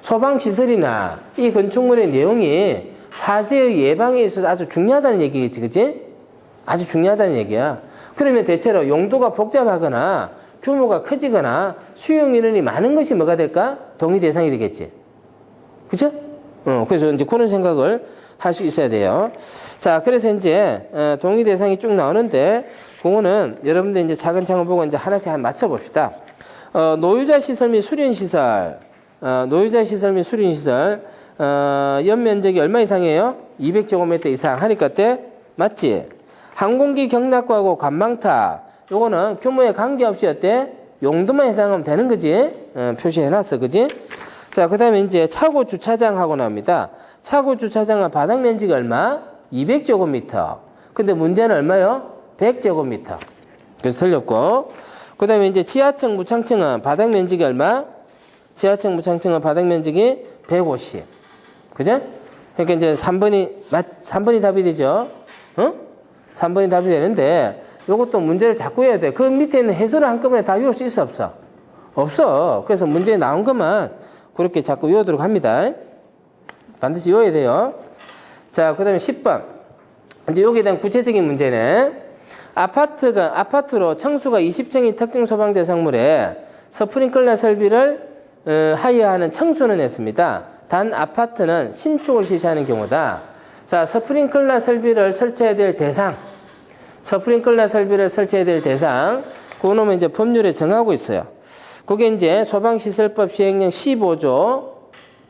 [SPEAKER 1] 소방시설이나 이 건축물의 내용이 화재의 예방에 있어서 아주 중요하다는 얘기겠지, 그치? 아주 중요하다는 얘기야. 그러면 대체로 용도가 복잡하거나 규모가 커지거나 수용 인원이 많은 것이 뭐가 될까? 동의 대상이 되겠지. 그쵸? 그래서 이제 그런 생각을 할 수 있어야 돼요. 자, 그래서 이제, 동의 대상이 쭉 나오는데, 그거는 여러분들 이제 차근차근 보고 이제 하나씩 한번 맞춰봅시다. 노유자 시설 및 수련 시설, 연면적이 얼마 이상이에요? 200제곱미터 이상 하니까 때, 맞지? 항공기 경락과하고 관망탑, 요거는 규모에 관계없이 어때? 용도만 해당하면 되는 거지? 표시해놨어, 그지? 자, 그 다음에 이제 차고 주차장하고 나옵니다. 차고 주차장은 바닥 면적이 얼마? 200제곱미터. 근데 문제는 얼마요? 100제곱미터. 그래서 틀렸고. 그 다음에 이제 지하층, 무창층은 바닥 면적이 얼마? 지하층, 무창층은 바닥 면적이 150. 그죠? 그러니까 이제 3번이 답이 되죠? 3번이 답이 되는데, 요것도 문제를 자꾸 해야 돼. 그 밑에 있는 해설을 한꺼번에 다 외울 수 있어, 없어? 없어. 그래서 문제에 나온 것만 그렇게 자꾸 외우도록 합니다. 반드시 외워야 돼요. 자, 그 다음에 10번. 이제 여기에 대한 구체적인 문제네. 아파트로 층수가 20층인 특정 소방 대상물에 스프링클러 설비를 하여하는 층수는 했습니다. 단 아파트는 신축을 시시하는 경우다. 자, 스프링클러 설비를 설치해야 될 대상. 그거는 이제 법률에 정하고 있어요. 그게 이제 소방시설법 시행령 15조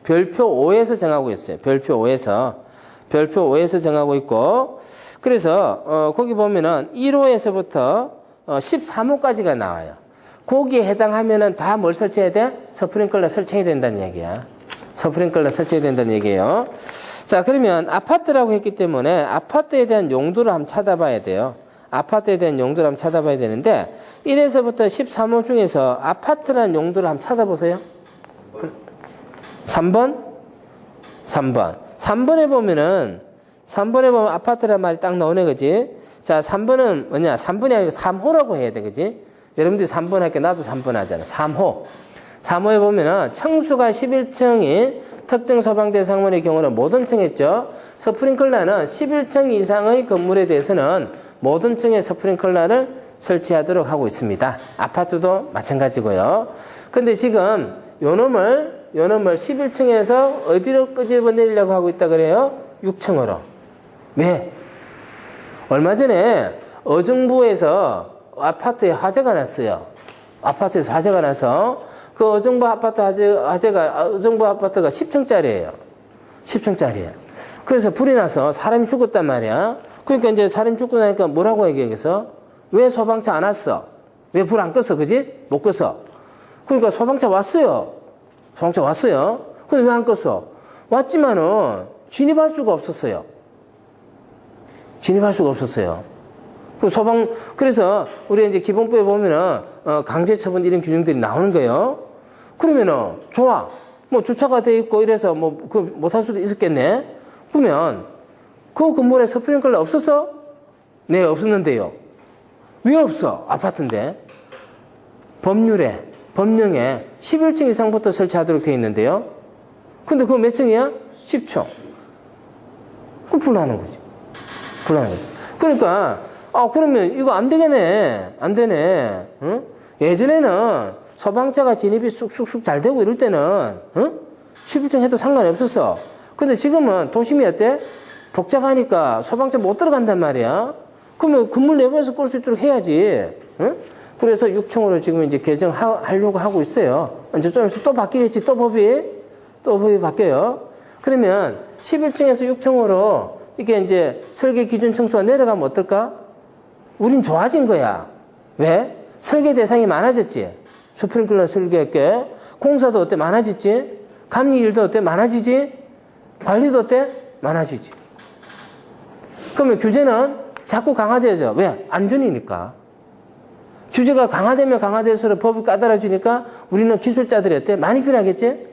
[SPEAKER 1] 별표 5에서 정하고 있어요. 별표 5에서 정하고 있고, 그래서 거기 보면은 1호에서부터 13호까지가 나와요. 거기에 해당하면은 다 뭘 설치해야 돼? 스프링클러 설치해야 된다는 얘기야. 스프링클러 설치해야 된다는 얘기예요. 자, 그러면 아파트라고 했기 때문에 아파트에 대한 용도를 한번 찾아봐야 돼요. 아파트에 대한 용도를 한번 찾아봐야 되는데 1에서부터 13호 중에서 아파트라는 용도를 한번 찾아보세요. 3번? 3번에 보면 아파트란 말이 딱 나오네, 그지? 자, 3번은 뭐냐? 3번이 아니고 3호라고 해야 돼, 그지? 여러분들이 3번 할게, 나도 3번 하잖아. 3호에 보면은 층수가 11층인 특정 소방 대상물의 경우는 모든 층 했죠. 스프링클러는 11층 이상의 건물에 대해서는 모든 층에 스프링클러를 설치하도록 하고 있습니다. 아파트도 마찬가지고요. 근데 지금 요 놈을 11층에서 어디로 끄집어내려고 하고 있다 그래요? 6층으로. 왜? 얼마 전에 어정부에서 아파트에 화재가 났어요. 아파트에서 화재가 나서 그 어정부 아파트가 10층짜리예요. 10층짜리예요. 그래서 불이 나서 사람이 죽었단 말이야. 그러니까 이제 사람이 죽고 나니까 뭐라고 얘기해서 왜 소방차 안 왔어? 왜 불 안 껐어? 그지? 못 껐어. 그러니까 소방차 왔어요. 근데 왜 안 껐어? 왔지만은 진입할 수가 없었어요. 그래서 우리 이제 기본법에 보면은 강제 처분 이런 규정들이 나오는 거예요. 그러면은 좋아. 뭐 주차가 돼 있고 이래서 뭐 그 못할 수도 있었겠네. 그러면 그 건물에 스프링클러 없었어? 네, 없었는데요. 왜 없어? 아파트인데. 법령에 11층 이상부터 설치하도록 되어 있는데요. 근데 그거 몇 층이야? 10층. 그럼 불나는 거지. 그러니까 그러면 이거 안 되네. 응? 예전에는 소방차가 진입이 쑥쑥쑥 잘 되고 이럴 때는 11층 해도 상관이 없었어. 근데 지금은 도심이 어때? 복잡하니까 소방차 못 들어간단 말이야. 그러면 건물 내부에서 끌 수 있도록 해야지. 응? 그래서 6층으로 지금 이제 개정하려고 하고 있어요. 이제 좀 있으면 또 바뀌겠지. 또 법이 바뀌어요. 그러면 11층에서 6층으로 이게 이제 설계 기준 층수가 내려가면 어떨까? 우린 좋아진 거야. 왜? 설계 대상이 많아졌지. 스프링클러 설계할게. 공사도 어때? 많아졌지. 감리일도 어때? 많아지지. 관리도 어때? 많아지지. 그러면 규제는 자꾸 강화되죠. 왜? 안전이니까. 규제가 강화되면 강화될수록 법이 까다로워지니까 우리는 기술자들이 어때? 많이 필요하겠지?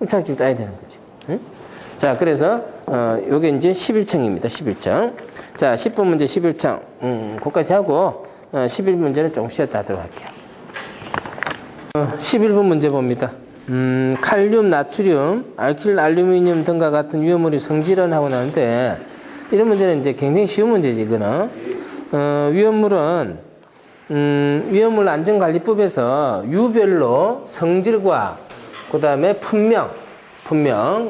[SPEAKER 1] 자격증 따야 되는 거지. 응? 자, 그래서 요게 이제 11층입니다. 11층. 자, 10번 문제 11층. 그거까지 하고 11문제는 조금 쉬었다 하도록 할게요. 11번 문제 봅니다. 칼륨, 나트륨, 알킬, 알루미늄 등과 같은 위험물이 성질환하고 나는데 이런 문제는 이제 굉장히 쉬운 문제지, 이거는. 위험물은 위험물 안전관리법에서 유별로 성질과 그 다음에 분명,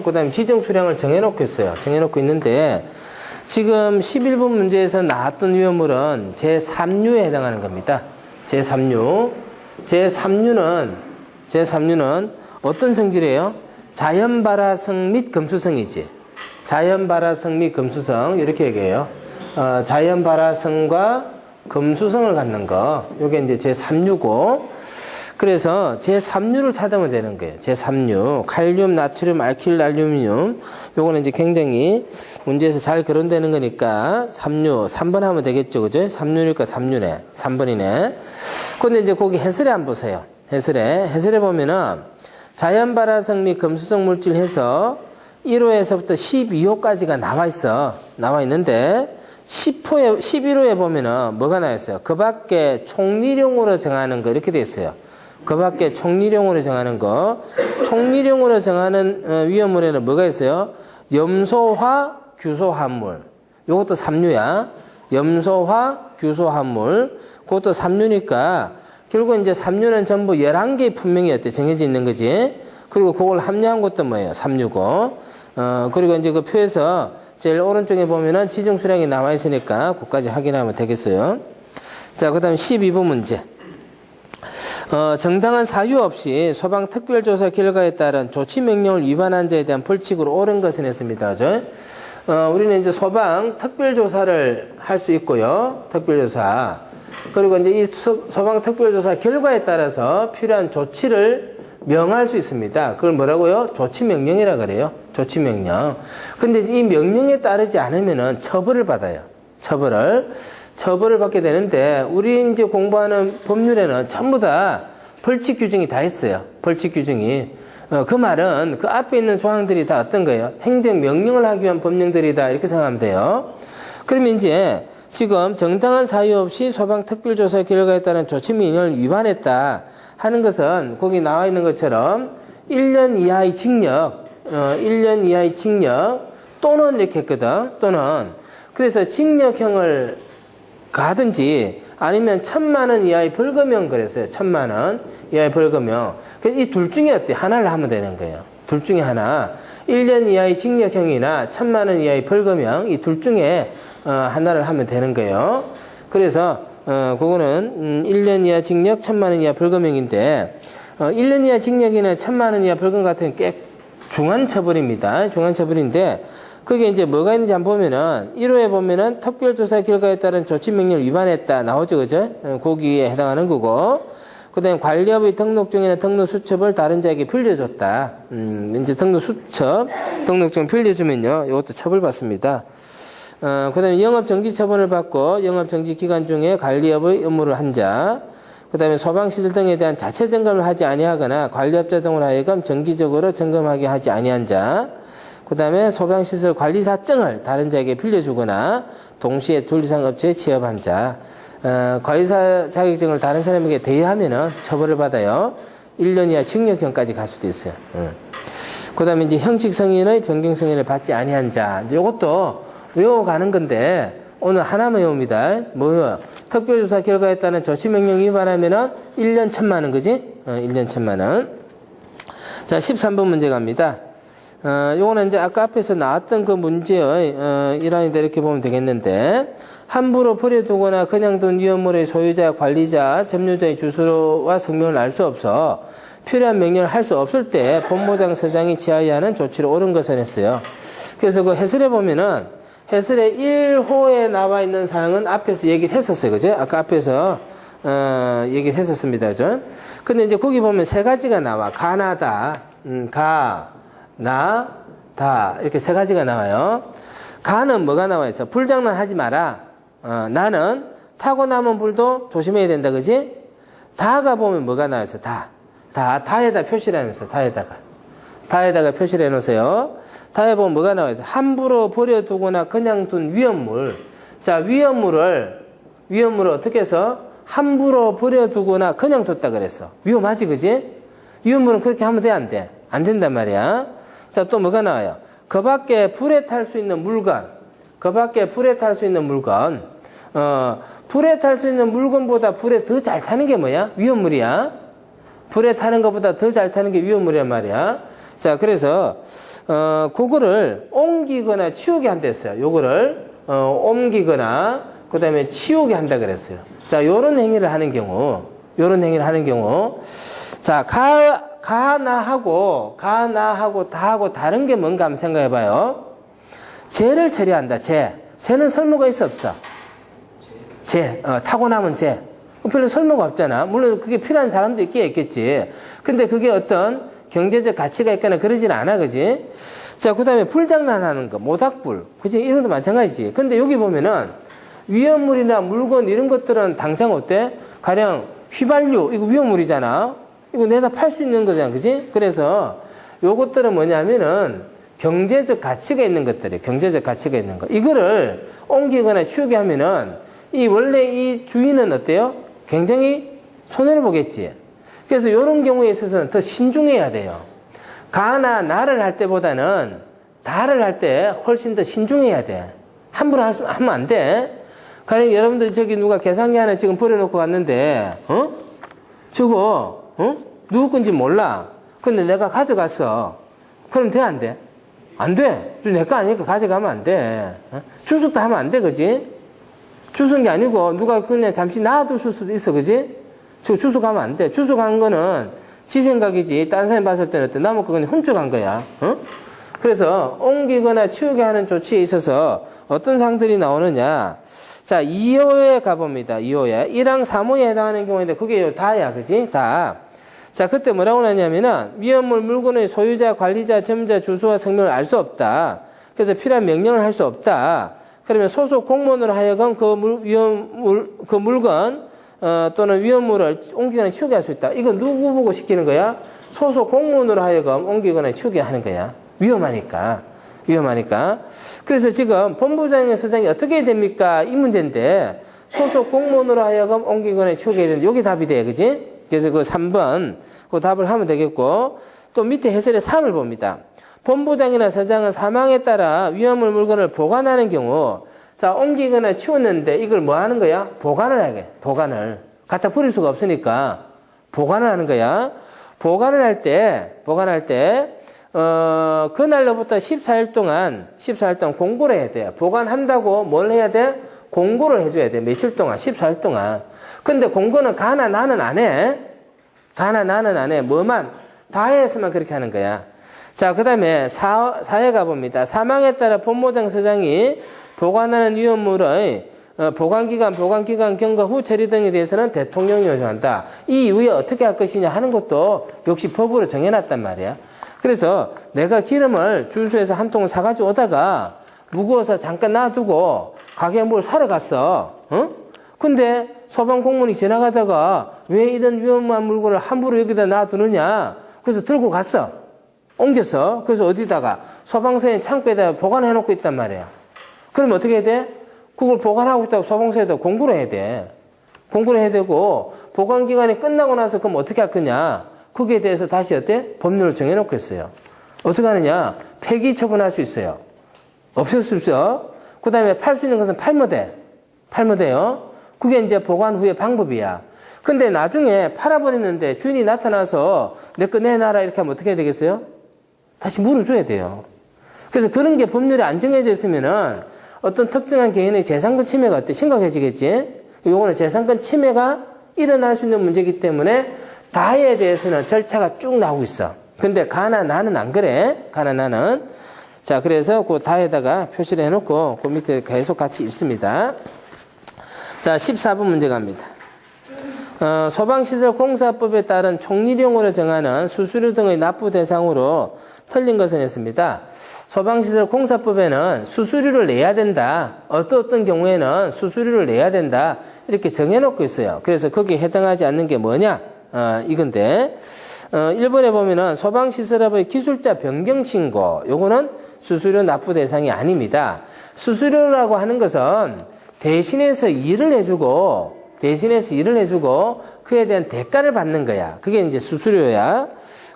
[SPEAKER 1] 그 다음에 지정 수량을 정해놓고 있어요. 정해놓고 있는데 지금 11번 문제에서 나왔던 위험물은 제3류에 해당하는 겁니다. 제3류. 제3류는 어떤 성질이에요? 자연발화성 및 금수성이지. 자연발화성 및 금수성 이렇게 얘기해요. 자연발화성과 금수성을 갖는 거. 요게 이제 제3류고. 그래서 제3류를 찾으면 되는 거예요. 제3류. 칼륨, 나트륨, 알킬, 알루미늄. 요거는 이제 굉장히 문제에서 잘 거론되는 거니까 3류. 3번 하면 되겠죠. 그죠? 3류니까 3류네. 3번이네. 근데 이제 거기 해설에 한번 보세요. 해설에 보면은 자연발화성 및 금수성 물질 해서 1호에서부터 12호까지가 나와 있는데 11호에 보면은 뭐가 나와 있어요? 그 밖에 총리령으로 정하는 거 이렇게 돼 있어요. 그 밖에 총리령으로 정하는 거. 총리령으로 정하는 위험물에는 뭐가 있어요? 염소화 규소화합물. 요것도 삼류야. 염소화 규소화합물. 그것도 삼류니까 결국 이제 삼류는 전부 11개의 분명이었대. 정해져 있는 거지. 그리고 그걸 함유한 것도 뭐예요? 삼류고. 그리고 이제 그 표에서 제일 오른쪽에 보면은 지정 수량이 나와 있으니까 그것까지 확인하면 되겠어요. 자, 그 다음에 12번 문제. 정당한 사유 없이 소방 특별조사 결과에 따른 조치 명령을 위반한 자에 대한 벌칙으로 옳은 것은 했습니다. 우리는 이제 소방 특별조사를 할 수 있고요. 특별조사. 그리고 이제 이 소방 특별조사 결과에 따라서 필요한 조치를 명할 수 있습니다. 그걸 뭐라고요? 조치명령이라 그래요. 조치명령. 근데 이 명령에 따르지 않으면은 처벌을 받아요. 처벌을 받게 되는데, 우리 이제 공부하는 법률에는 전부 다 벌칙 규정이 다 있어요. 벌칙 규정이. 그 말은 그 앞에 있는 조항들이 다 어떤 거예요? 행정명령을 하기 위한 법령들이다. 이렇게 생각하면 돼요. 그러면 이제 지금 정당한 사유 없이 소방특별조사 결과에 따른 조치명령을 위반했다 하는 것은 거기 나와 있는 것처럼 1년 이하의 징역, 1년 이하의 징역 또는 이렇게 했거든. 또는 그래서 징역형을 가든지 아니면 1,000만 원 이하의 벌금형 그랬어요. 1,000만 원 이하의 벌금형. 이 둘 중에 어때? 하나를 하면 되는 거예요. 둘 중에 하나. 1년 이하의 징역형이나 1,000만 원 이하의 벌금형 이 둘 중에 하나를 하면 되는 거예요. 그래서 그거는 1년 이하 징역, 1,000만 원 이하 벌금형인데 1년 이하 징역이나 1,000만 원 이하 벌금 같은 꽤 중한 처벌입니다. 중한 처벌인데 그게 이제 뭐가 있는지 한번 보면은 1호에 보면은 특별조사 결과에 따른 조치명령을 위반했다 나오죠, 그죠? 거기에 해당하는 거고. 그다음에 관리업의 등록증이나 등록수첩을 다른 자에게 빌려줬다. 이제 등록수첩, 등록증 빌려주면요, 이것도 처벌받습니다. 그다음에 영업정지 처분을 받고 영업정지 기간 중에 관리업의 업무를 한 자. 그다음에 소방시설 등에 대한 자체 점검을 하지 아니하거나 관리업자 등으로 하여금 정기적으로 점검하게 하지 아니한 자. 그 다음에 소방시설 관리사증을 다른 자에게 빌려주거나 동시에 둘 이상 업체에 취업한 자. 관리사 자격증을 다른 사람에게 대여하면은 처벌을 받아요. 1년 이하 징역형까지 갈 수도 있어요. 그 다음에 이제 형식승인의 변경승인을 받지 아니한 자. 이제 이것도 외워가는 건데 오늘 하나만 외웁니다. 뭐요? 특별조사 결과에 따른 조치명령 위반하면은 1년 1,000만 원, 그지? 1년 1,000만 원. 자, 13번 문제 갑니다. 요거는 이제 아까 앞에서 나왔던 그 문제의 일환이다 이렇게 보면 되겠는데, 함부로 버려두거나 그냥 둔 위험물의 소유자, 관리자, 점유자의 주소와 성명을 알 수 없어 필요한 명령을 할 수 없을 때 본보장서장이 취하여야 하는 조치를 옳은 것은 했어요. 그래서 그 해설에 보면은 해설의 1호에 나와 있는 사항은 앞에서 얘기를 했었어요. 그죠? 아까 앞에서 얘기를 했었습니다. 그죠? 근데 이제 거기 보면 세 가지가 나와. 가나다, 나, 다 이렇게 세 가지가 나와요. 가는 뭐가 나와 있어? 불장난 하지 마라. 나는 타고 남은 불도 조심해야 된다. 그지? 다가 보면 뭐가 나와 있어? 다에다 표시를 해놓으세요. 다에다가 표시를 해놓으세요. 다에 보면 뭐가 나와 있어? 함부로 버려두거나 그냥 둔 위험물. 자, 위험물을 어떻게 해서 함부로 버려두거나 그냥 뒀다 그랬어. 위험하지, 그지? 위험물은 그렇게 하면 돼, 안 돼? 안 된단 말이야. 자, 또 뭐가 나와요? 그 밖에 불에 탈 수 있는 물건. 불에 탈 수 있는 물건보다 불에 더 잘 타는 게 뭐야? 위험물이야. 불에 타는 것보다 더 잘 타는 게 위험물이란 말이야. 자, 그래서, 그거를 옮기거나 치우게 한다 했어요. 요거를, 옮기거나, 그 다음에 치우게 한다 그랬어요. 자, 요런 행위를 하는 경우. 자, 가나하고 다하고 다른 게 뭔가 한번 생각해 봐요. 죄를 처리한다, 죄는 설모가 있어, 없어? 타고 나면 죄. 별로 설모가 없잖아. 물론 그게 필요한 사람도 있겠지. 근데 그게 어떤 경제적 가치가 있거나 그러진 않아, 그지? 자, 그 다음에 불장난하는 거, 모닥불. 그지? 이런 것도 마찬가지지. 근데 여기 보면은 위험물이나 물건 이런 것들은 당장 어때? 가령 휘발유, 이거 위험물이잖아. 이거 내다 팔 수 있는 거잖아. 그지? 그래서 요것들은 뭐냐면은 경제적 가치가 있는 것들이에요. 경제적 가치가 있는 거. 이거를 옮기거나 치우게 하면은 이 원래 이 주인은 어때요? 굉장히 손해를 보겠지. 그래서 이런 경우에 있어서는 더 신중해야 돼요. 가나 나를 할 때보다는 다를 할 때 훨씬 더 신중해야 돼. 함부로 하면 안 돼. 가령 여러분들 저기 누가 계산기 하나 지금 버려놓고 왔는데, 저거, 누구 건지 몰라. 근데 내가 가져갔어. 그럼 돼, 안 돼? 안 돼. 내 거 아니니까 가져가면 안 돼. 주웠다 하면 안 돼, 그지? 주운 게 아니고 누가 그냥 잠시 놔둘 수도 있어, 그지? 저 주워가면 안 돼. 주워간 거는 지 생각이지. 딴 사람이 봤을 때는 어때? 남의 거 그냥 훔쳐간 거야. 그래서 옮기거나 치우게 하는 조치에 있어서 어떤 사항들이 나오느냐. 자, 2호에 가봅니다. 2호에. 1항 3호에 해당하는 경우인데 그게 다야, 그지? 다. 자, 그때 뭐라고 나냐면은 위험물 물건의 소유자, 관리자, 점자, 주소와 성명을 알 수 없다. 그래서 필요한 명령을 할 수 없다. 그러면 소속 공무원으로 하여금 그 물건 또는 위험물을 옮기거나 치우게 할 수 있다. 이거 누구 보고 시키는 거야? 소속 공무원으로 하여금 옮기거나 치우게 하는 거야. 위험하니까. 그래서 지금 본부장의 서장이 어떻게 해야 됩니까? 이 문제인데 소속 공무원으로 하여금 옮기거나 치우게 해야 되는데 여기 답이 돼. 그지? 그래서 그 3번 그 답을 하면 되겠고 또 밑에 해설의 3을 봅니다. 본부장이나 서장은 사망에 따라 위험물 물건을 보관하는 경우 자, 옮기거나 치웠는데 이걸 뭐 하는 거야? 보관을 하게. 보관을. 갖다 버릴 수가 없으니까 보관을 하는 거야. 보관을 할 때 그날로부터 14일 동안 공고를 해야 돼요. 보관한다고 뭘 해야 돼? 공고를 해줘야 돼. 며칠 동안? 14일 동안. 근데 공고는 가나 나는 안 해. 뭐만? 다해서만 그렇게 하는 거야. 자, 그 다음에 4에 가봅니다. 사망에 따라 본부장 서장이 보관하는 위험물의 보관기간, 경과 후 처리 등에 대해서는 대통령이 요청한다. 이 이후에 어떻게 할 것이냐 하는 것도 역시 법으로 정해놨단 말이야. 그래서 내가 기름을 주유소에서 한 통 사가지고 오다가 무거워서 잠깐 놔두고 가게에 뭘 사러 갔어. 근데 소방 공무원이 지나가다가 왜 이런 위험한 물건을 함부로 여기다 놔두느냐. 그래서 들고 갔어. 옮겼어. 그래서 어디다가 소방서에 창고에다 보관해놓고 있단 말이야. 그러면 어떻게 해야 돼? 그걸 보관하고 있다고 소방서에다 공고를 해야 돼. 공고를 해야 되고 보관기간이 끝나고 나서 그럼 어떻게 할 거냐. 거기에 대해서 다시 어때? 법률을 정해놓고 있어요. 어떻게 하느냐? 폐기 처분할 수 있어요. 없앨 수 있어. 그 다음에 팔 수 있는 것은 팔면 돼요. 그게 이제 보관 후의 방법이야. 근데 나중에 팔아버리는데 주인이 나타나서 내 거 내놔라 이렇게 하면 어떻게 해야 되겠어요? 다시 물어줘야 돼요. 그래서 그런 게 법률에 안 정해져 있으면은 어떤 특정한 개인의 재산권 침해가 어때? 심각해지겠지? 요거는 재산권 침해가 일어날 수 있는 문제이기 때문에 다에 대해서는 절차가 쭉 나오고 있어. 근데 가나 나는 안 그래. 가나 나는. 자, 그래서 그 다에다가 표시를 해놓고 그 밑에 계속 같이 읽습니다. 자, 14번 문제 갑니다. 소방시설공사법에 따른 총리령으로 정하는 수수료 등의 납부 대상으로 틀린 것은 있습니다. 소방시설공사법에는 수수료를 내야 된다. 어떤 경우에는 수수료를 내야 된다. 이렇게 정해놓고 있어요. 그래서 거기에 해당하지 않는 게 뭐냐? 이건데 1번에 보면은 소방시설업의 기술자 변경신고 요거는 수수료 납부 대상이 아닙니다. 수수료라고 하는 것은 대신해서 일을 해주고 그에 대한 대가를 받는 거야. 그게 이제 수수료야.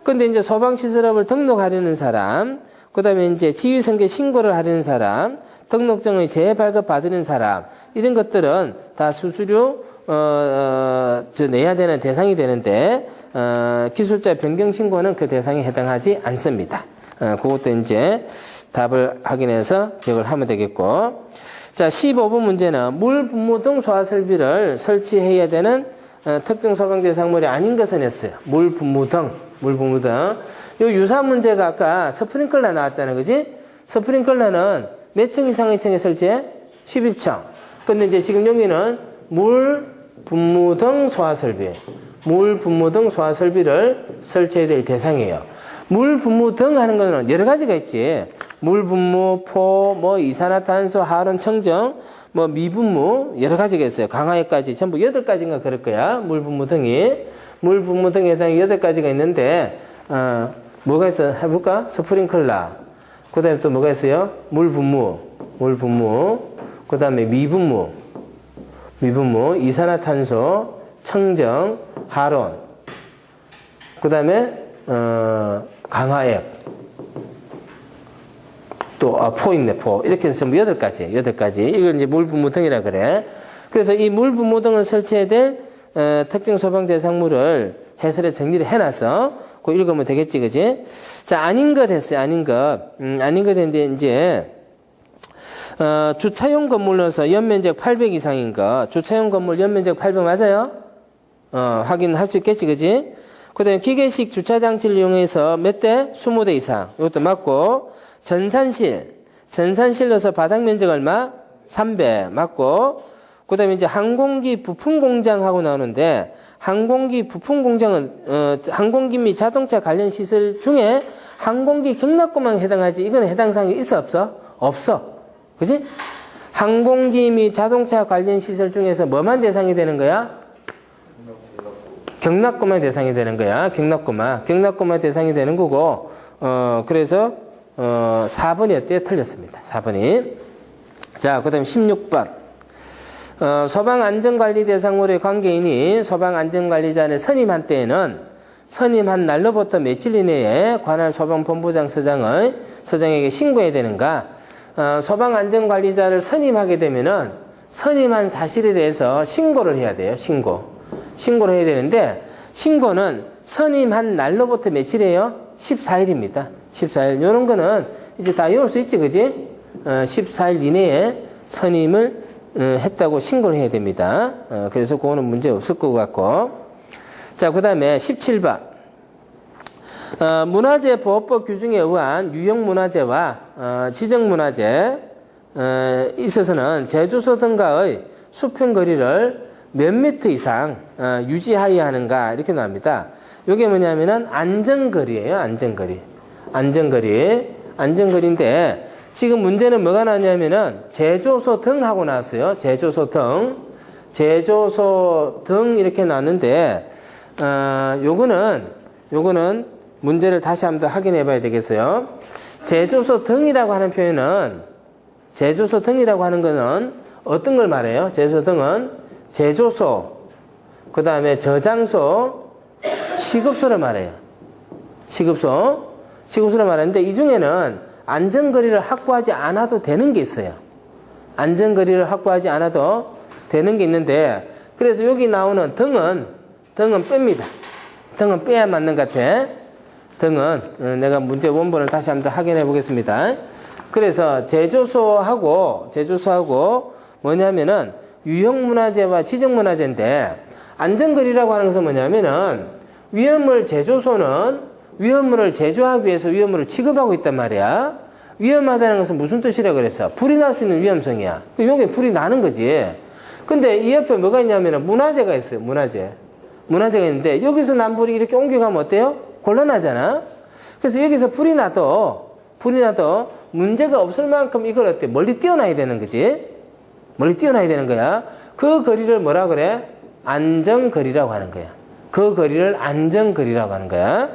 [SPEAKER 1] 근데 이제 소방시설업을 등록하려는 사람, 그 다음에 이제 지휘승계 신고를 하려는 사람, 등록증의 재발급 받는 사람, 이런 것들은 다 수수료, 내야 되는 대상이 되는데, 기술자 변경 신고는 그 대상에 해당하지 않습니다. 그것도 이제 답을 확인해서 기억을 하면 되겠고. 자, 15번 문제는 물, 분무 등 소화 설비를 설치해야 되는 특정 소방 대상물이 아닌 것은 했어요. 물, 분무 등. 요 유사 문제가 아까 스프링클러 나왔잖아요. 그지? 스프링클러는 몇 층 이상의 층에 설치해? 11층. 근데 이제 지금 여기는 물, 분무 등 소화 설비. 물, 분무 등 소화 설비를 설치해야 될 대상이에요. 물, 분무 등 하는 거는 여러 가지가 있지. 물, 분무, 포, 이산화탄소, 하론, 청정, 미분무, 여러 가지가 있어요. 강화액까지 전부 8가지인가 그럴 거야. 물, 분무 등이. 물 분무 등에 해당하는 8가지가 있는데, 뭐가 있어? 해볼까? 스프링클러. 그 다음에 또 뭐가 있어요? 물 분무. 그 다음에 미분무, 이산화탄소, 청정, 하론. 그 다음에, 강화액. 또, 포 있네, 포. 이렇게 해서 전부 8가지. 이걸 이제 물 분무 등이라 그래. 그래서 이 물 분무 등을 설치해야 될, 특정 소방 대상물을 해설에 정리를 해놔서, 그거 읽으면 되겠지, 그지? 자, 아닌 것 했어요, 아닌 것. 아닌 것 했는데, 이제, 주차용 건물로서 연면적 800 이상인 거. 주차용 건물 연면적 800 맞아요? 확인할 수 있겠지, 그지? 그 다음에 기계식 주차장치를 이용해서 몇 대? 20대 이상. 이것도 맞고, 전산실로서 바닥 면적 얼마? 300. 맞고, 그 다음에 이제 항공기 부품 공장하고 나오는데, 항공기 부품 공장은, 항공기 및 자동차 관련 시설 중에 항공기 경납고만 해당하지, 이건 해당 사항이 있어, 없어? 없어. 그지? 항공기 및 자동차 관련 시설 중에서 뭐만 대상이 되는 거야? 경납고만 대상이 되는 거야. 경납고만 대상이 되는 거고, 그래서, 4번이 어때요? 틀렸습니다. 4번이. 자, 그 다음에 16번. 소방안전관리 대상으로의 관계인이 소방안전관리자를 선임한 때에는 선임한 날로부터 며칠 이내에 관할 소방본부장 서장에게 신고해야 되는가? 소방안전관리자를 선임하게 되면은 선임한 사실에 대해서 신고를 해야 돼요. 신고를 해야 되는데 신고는 선임한 날로부터 며칠이에요? 14일입니다. 14일. 요런 거는 이제 다 외울 수 있지, 그지? 14일 이내에 선임을 했다고 신고를 해야 됩니다. 그래서 그거는 문제 없을 것 같고. 자, 그 다음에 17번. 문화재보호법 규정에 의한 유형문화재와 지정문화재에 있어서는 제주소 등과의 수평거리를 몇 미터 이상 유지하여야 하는가 이렇게 나옵니다. 이게 뭐냐면은 안전거리예요. 안전거리인데 지금 문제는 뭐가 나왔냐면은 제조소 등 하고 나왔어요. 제조소 등 이렇게 나왔는데 요거는 문제를 다시 한번 더 확인해 봐야 되겠어요. 제조소 등이라고 하는 표현은 제조소 등이라고 하는 거는 어떤 걸 말해요? 제조소 등은 제조소, 그 다음에 저장소, 취급소를 말해요. 취급소를 말하는데 이 중에는 안전거리를 확보하지 않아도 되는 게 있어요. 안전거리를 확보하지 않아도 되는 게 있는데 그래서 여기 나오는 등은 뺍니다. 등은 빼야 맞는 것 같아. 등은 내가 문제 원본을 다시 한번 확인해 보겠습니다. 그래서 제조소하고 뭐냐면은 유형문화재와 지정문화재인데 안전거리라고 하는 것은 뭐냐면은 제조소는 위험물을 제조하기 위해서 위험물을 취급하고 있단 말이야. 위험하다는 것은 무슨 뜻이라고 그랬어? 불이 날 수 있는 위험성이야. 요게 불이 나는 거지. 근데 이 옆에 뭐가 있냐면은 문화재가 있어요. 문화재가 있는데 여기서 난 불이 이렇게 옮겨가면 어때요? 곤란하잖아. 그래서 여기서 불이 나도 문제가 없을 만큼 이걸 어때? 멀리 띄워놔야 되는 거지. 멀리 띄워놔야 되는 거야. 그 거리를 뭐라 그래? 안전거리라고 하는 거야. 그 거리를 안전거리라고 하는 거야.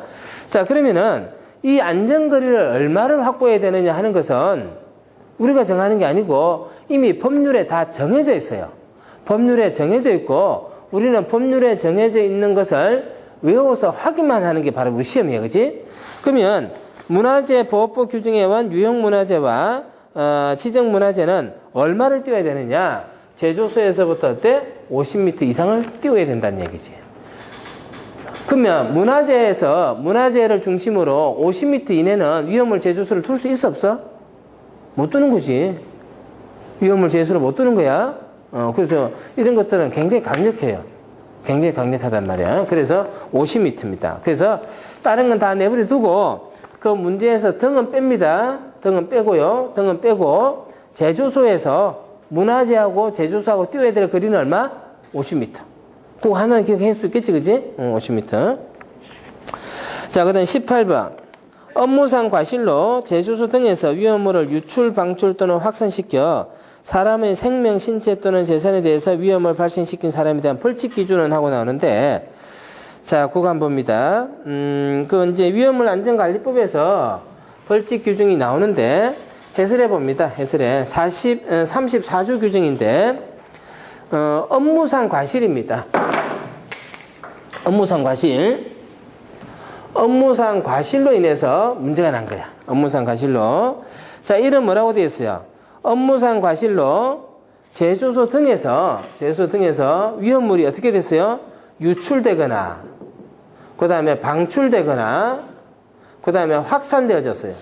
[SPEAKER 1] 자, 그러면은 이 안전거리를 얼마를 확보해야 되느냐 하는 것은 우리가 정하는 게 아니고 이미 법률에 다 정해져 있어요. 법률에 정해져 있고 우리는 법률에 정해져 있는 것을 외워서 확인만 하는 게 바로 우리 시험이에요. 그치? 그러면 문화재보호법 규정에 의한 유형문화재와 지정문화재는 얼마를 띄워야 되느냐? 제조소에서부터 어때? 50m 이상을 띄워야 된다는 얘기지. 그러면 문화재를 중심으로 50m 이내는 위험물 제조소를 둘 수 있어 없어? 못 두는 거지. 위험물 제조소를 못 두는 거야. 그래서 이런 것들은 굉장히 강력해요. 굉장히 강력하단 말이야. 그래서 50m입니다. 그래서 다른 건 다 내버려 두고 그 문제에서 등은 뺍니다. 등은 빼고 제조소에서 문화재하고 제조소하고 띄워야 될 거리는 얼마? 50m. 그거 하나는 기억할 수 있겠지, 그지? 50m. 자, 그 다음 18번. 업무상 과실로 제조소 등에서 위험물을 유출, 방출 또는 확산시켜 사람의 생명, 신체 또는 재산에 대해서 위험을 발생시킨 사람에 대한 벌칙 기준은 하고 나오는데, 자, 그거 한번 봅니다. 그 이제 위험물 안전관리법에서 벌칙 규정이 나오는데 해설해 봅니다. 해설해. 34조 규정인데, 업무상 과실입니다. 업무상 과실. 업무상 과실로 인해서 문제가 난 거야. 업무상 과실로. 자, 이름 뭐라고 되어 있어요? 업무상 과실로 제조소 등에서 위험물이 어떻게 됐어요? 유출되거나, 그 다음에 방출되거나, 그 다음에 확산되어졌어요.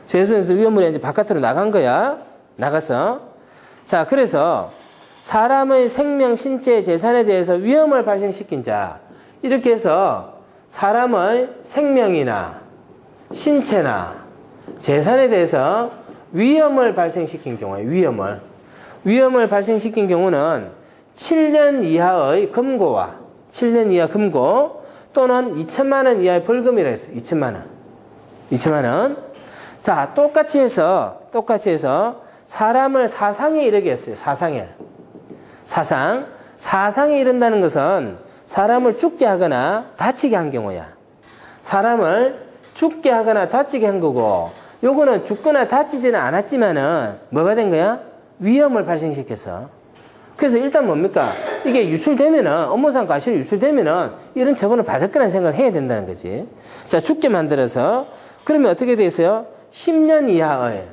[SPEAKER 1] 제조소에서 위험물이 이제 바깥으로 나간 거야. 나갔어. 자, 그래서 사람의 생명, 신체, 재산에 대해서 위험을 발생시킨 자. 이렇게 해서 사람의 생명이나 신체나 재산에 대해서 위험을 발생시킨 경우에 위험을 발생시킨 경우는 7년 이하의 금고와 7년 이하 금고 또는 2천만 원 이하의 벌금이라 했어요. 2천만 원. 자, 똑같이 해서 사람을 사상에 이르게 했어요. 사상에 이른다는 것은 사람을 죽게 하거나 다치게 한 경우야. 사람을 죽게 하거나 다치게 한 거고, 요거는 죽거나 다치지는 않았지만은 뭐가 된 거야? 위험을 발생시켰어. 그래서 일단 뭡니까? 이게 유출되면은, 업무상 과실이 유출되면은 이런 처벌을 받을 거라는 생각을 해야 된다는 거지. 자, 죽게 만들어서 그러면 어떻게 돼 있어요? 10년 이하의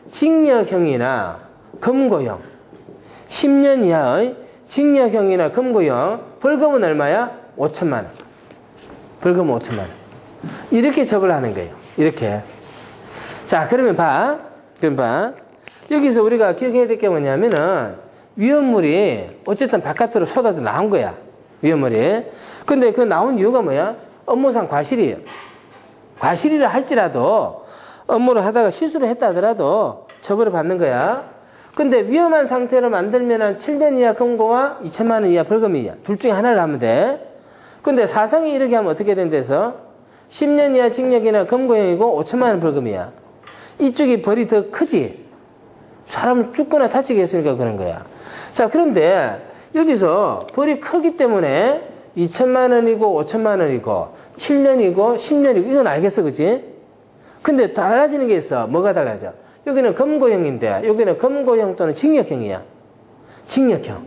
[SPEAKER 1] 징역형이나 금고형. 10년 이하의 징역형이나 금고형. 벌금은 얼마야? 5천만 원. 벌금은 5천만 원. 이렇게 처벌하는 거예요. 이렇게. 자, 그럼 봐. 여기서 우리가 기억해야 될 게 뭐냐면은 위험물이 어쨌든 바깥으로 쏟아져 나온 거야. 위험물이. 근데 그 나온 이유가 뭐야? 업무상 과실이에요. 과실이라 할지라도 업무를 하다가 실수를 했다 하더라도 처벌을 받는 거야. 근데 위험한 상태로 만들면은 7년 이하 금고와 2천만 원 이하 벌금이야. 둘 중에 하나를 하면 돼. 근데 사상이 이렇게 하면 어떻게 된대서? 10년 이하 징역이나 금고형이고 5천만 원 벌금이야. 이쪽이 벌이 더 크지? 사람을 죽거나 다치게 했으니까 그런 거야. 자, 그런데 여기서 벌이 크기 때문에 2천만 원이고 5천만 원이고 7년이고 10년이고 이건 알겠어, 그치? 근데 달라지는 게 있어. 뭐가 달라져? 여기는 금고형인데 여기는 금고형 또는 징역형이야. 징역형.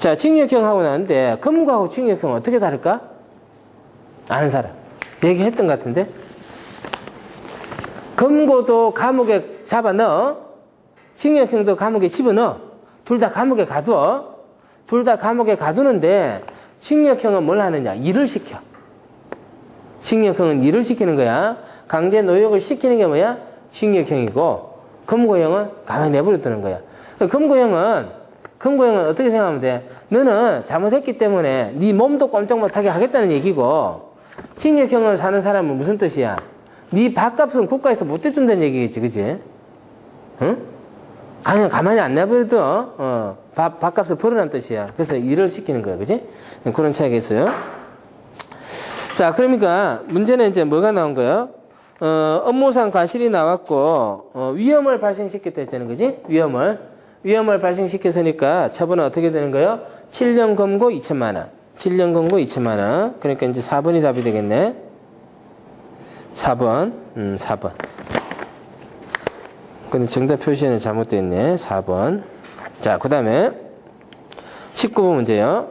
[SPEAKER 1] 자, 징역형 하고 나는데 금고하고 징역형 어떻게 다를까? 아는 사람. 얘기했던 것 같은데? 금고도 감옥에 잡아넣어. 징역형도 감옥에 집어넣어. 둘 다 감옥에 가두어. 둘 다 감옥에 가두는데 징역형은 뭘 하느냐? 일을 시켜. 징역형은 일을 시키는 거야. 강제 노역을 시키는 게 뭐야? 징역형이고 금고형은 가만히 내버려두는 거야. 금고형은 어떻게 생각하면 돼? 너는 잘못했기 때문에 네 몸도 꼼짝 못하게 하겠다는 얘기고, 징역형을 사는 사람은 무슨 뜻이야? 네 밥값은 국가에서 못 대준다는 얘기겠지, 그치? 응? 그냥 가만히 안 내버려둬. 밥값을 벌어란 뜻이야. 그래서 일을 시키는 거야, 그치? 그런 차이가 있어요. 자, 그러니까 문제는 이제 뭐가 나온 거예요? 업무상 과실이 나왔고, 위험을 발생시켰다 했잖아요, 그지? 위험을 발생시켰으니까 처분은 어떻게 되는 거예요? 7년 금고 2천만 원. 7년 금고 2천만 원. 그러니까 이제 4번이 답이 되겠네. 4번. 근데 정답 표시는 잘못되어 있네. 4번. 자, 그 다음에 19번 문제요.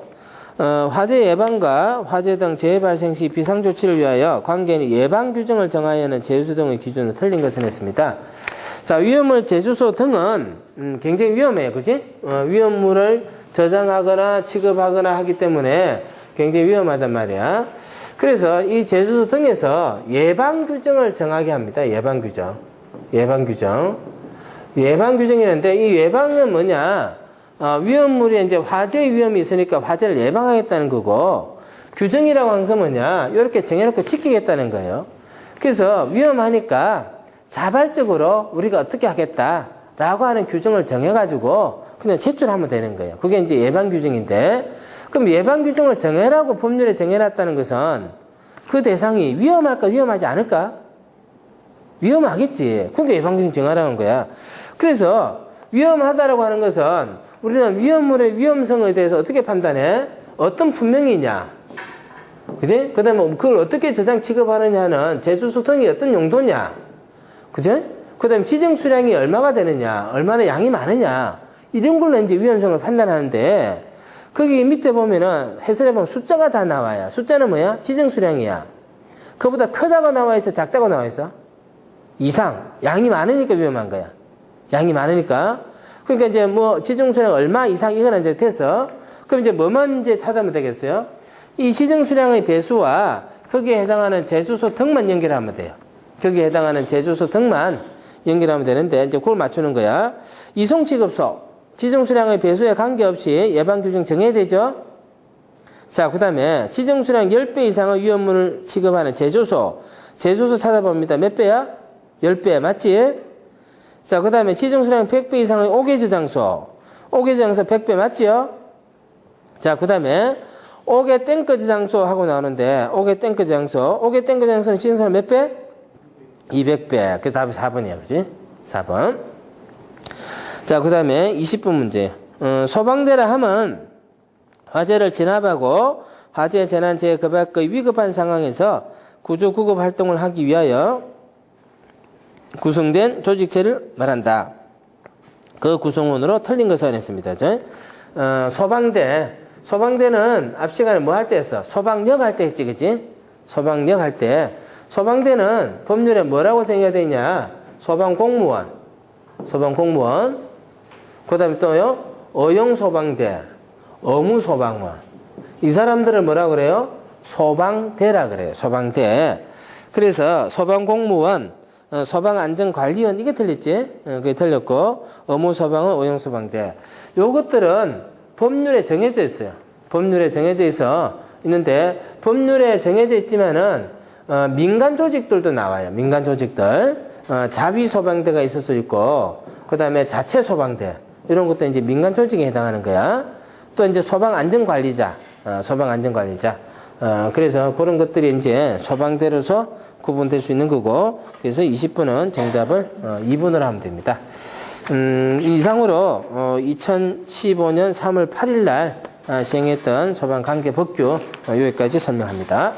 [SPEAKER 1] 화재 예방과 화재 등 재해 발생 시 비상조치를 위하여 관계인이 예방 규정을 정하여는 제주소 등의 기준으로 틀린 것을 했습니다. 자, 위험물 제주소 등은 굉장히 위험해요. 그지? 위험물을 저장하거나 취급하거나 하기 때문에 굉장히 위험하단 말이야. 그래서 이 제주소 등에서 예방 규정을 정하게 합니다. 예방 규정이는데 이 예방은 뭐냐? 위험물이 이제 화재 위험이 있으니까 화재를 예방하겠다는 거고, 규정이라고 하는 건 뭐냐? 이렇게 정해놓고 지키겠다는 거예요. 그래서 위험하니까 자발적으로 우리가 어떻게 하겠다라고 하는 규정을 정해가지고 그냥 제출하면 되는 거예요. 그게 이제 예방 규정인데, 그럼 예방 규정을 정해라고 법률에 정해놨다는 것은 그 대상이 위험할까 위험하지 않을까? 위험하겠지. 그러니까 예방 규정 정하라는 거야. 그래서 위험하다라고 하는 것은 우리는 위험물의 위험성에 대해서 어떻게 판단해? 어떤 분명이냐? 그지? 그 다음에 그걸 어떻게 저장 취급하느냐는 제주소통이 어떤 용도냐? 그지? 그 다음에 지정 수량이 얼마가 되느냐? 얼마나 양이 많으냐? 이런 걸로 이제 위험성을 판단하는데, 거기 밑에 보면은 해설해보면 숫자가 다 나와요. 숫자는 뭐야? 지정 수량이야. 그보다 크다고 나와 있어? 작다고 나와 있어? 이상. 양이 많으니까 위험한 거야. 양이 많으니까. 그러니까 이제 뭐 지정 수량 얼마 이상 이거는 이제 됐어. 그럼 이제 뭐만 이제 찾으면 되겠어요? 이 지정 수량의 배수와 거기에 해당하는 제주소 등만 연결하면 돼요. 거기에 해당하는 제주소 등만 연결하면 되는데 이제 그걸 맞추는 거야. 이송 취급소. 지정 수량의 배수에 관계없이 예방 규정 정해야 되죠? 자, 그 다음에 지정 수량 10배 이상의 위험물을 취급하는 제조소. 제조소 찾아봅니다. 몇 배야? 10배. 맞지? 자, 그 다음에 지정 수량 100배 이상의 옥외 저장소. 옥외 저장소 100배 맞지요? 자, 그 다음에 옥외 탱크 저장소 하고 나오는데 옥외 탱크 저장소. 옥외 탱크 저장소는 지정 수량 몇 배? 200배. 그 답이 4번이야. 그지? 4번. 자, 그 다음에 20분 문제. 소방대라 하면 화재를 진압하고 화재 재난 재해 그 밖의 위급한 상황에서 구조 구급 활동을 하기 위하여 구성된 조직체를 말한다. 그 구성원으로 틀린 것을 했습니다. 소방대는 앞 시간에 뭐 할 때 했어? 소방역 할 때 했지, 그치? 소방역 할 때. 소방대는 법률에 뭐라고 정의가 되어 있냐? 소방공무원. 그 다음에 또요, 어용소방대, 어무소방원. 이 사람들을 뭐라 그래요? 소방대라 그래요. 소방대. 그래서 소방공무원, 소방안전관리원, 이게 틀렸지? 그게 틀렸고, 어무소방원, 어용소방대. 요것들은 법률에 정해져 있어요. 법률에 정해져 있는데, 법률에 정해져 있지만은, 민간 조직들도 나와요. 민간 조직들. 자위소방대가 있을 수 있고, 그 다음에 자체소방대. 이런 것도 이제 민간 조직에 해당하는 거야. 또 이제 소방안전관리자. 그래서 그런 것들이 이제 소방대로서 구분될 수 있는 거고, 그래서 20분은 정답을 2분으로 하면 됩니다. 이상으로 2015년 3월 8일 날 시행했던 소방관계법규 여기까지 설명합니다.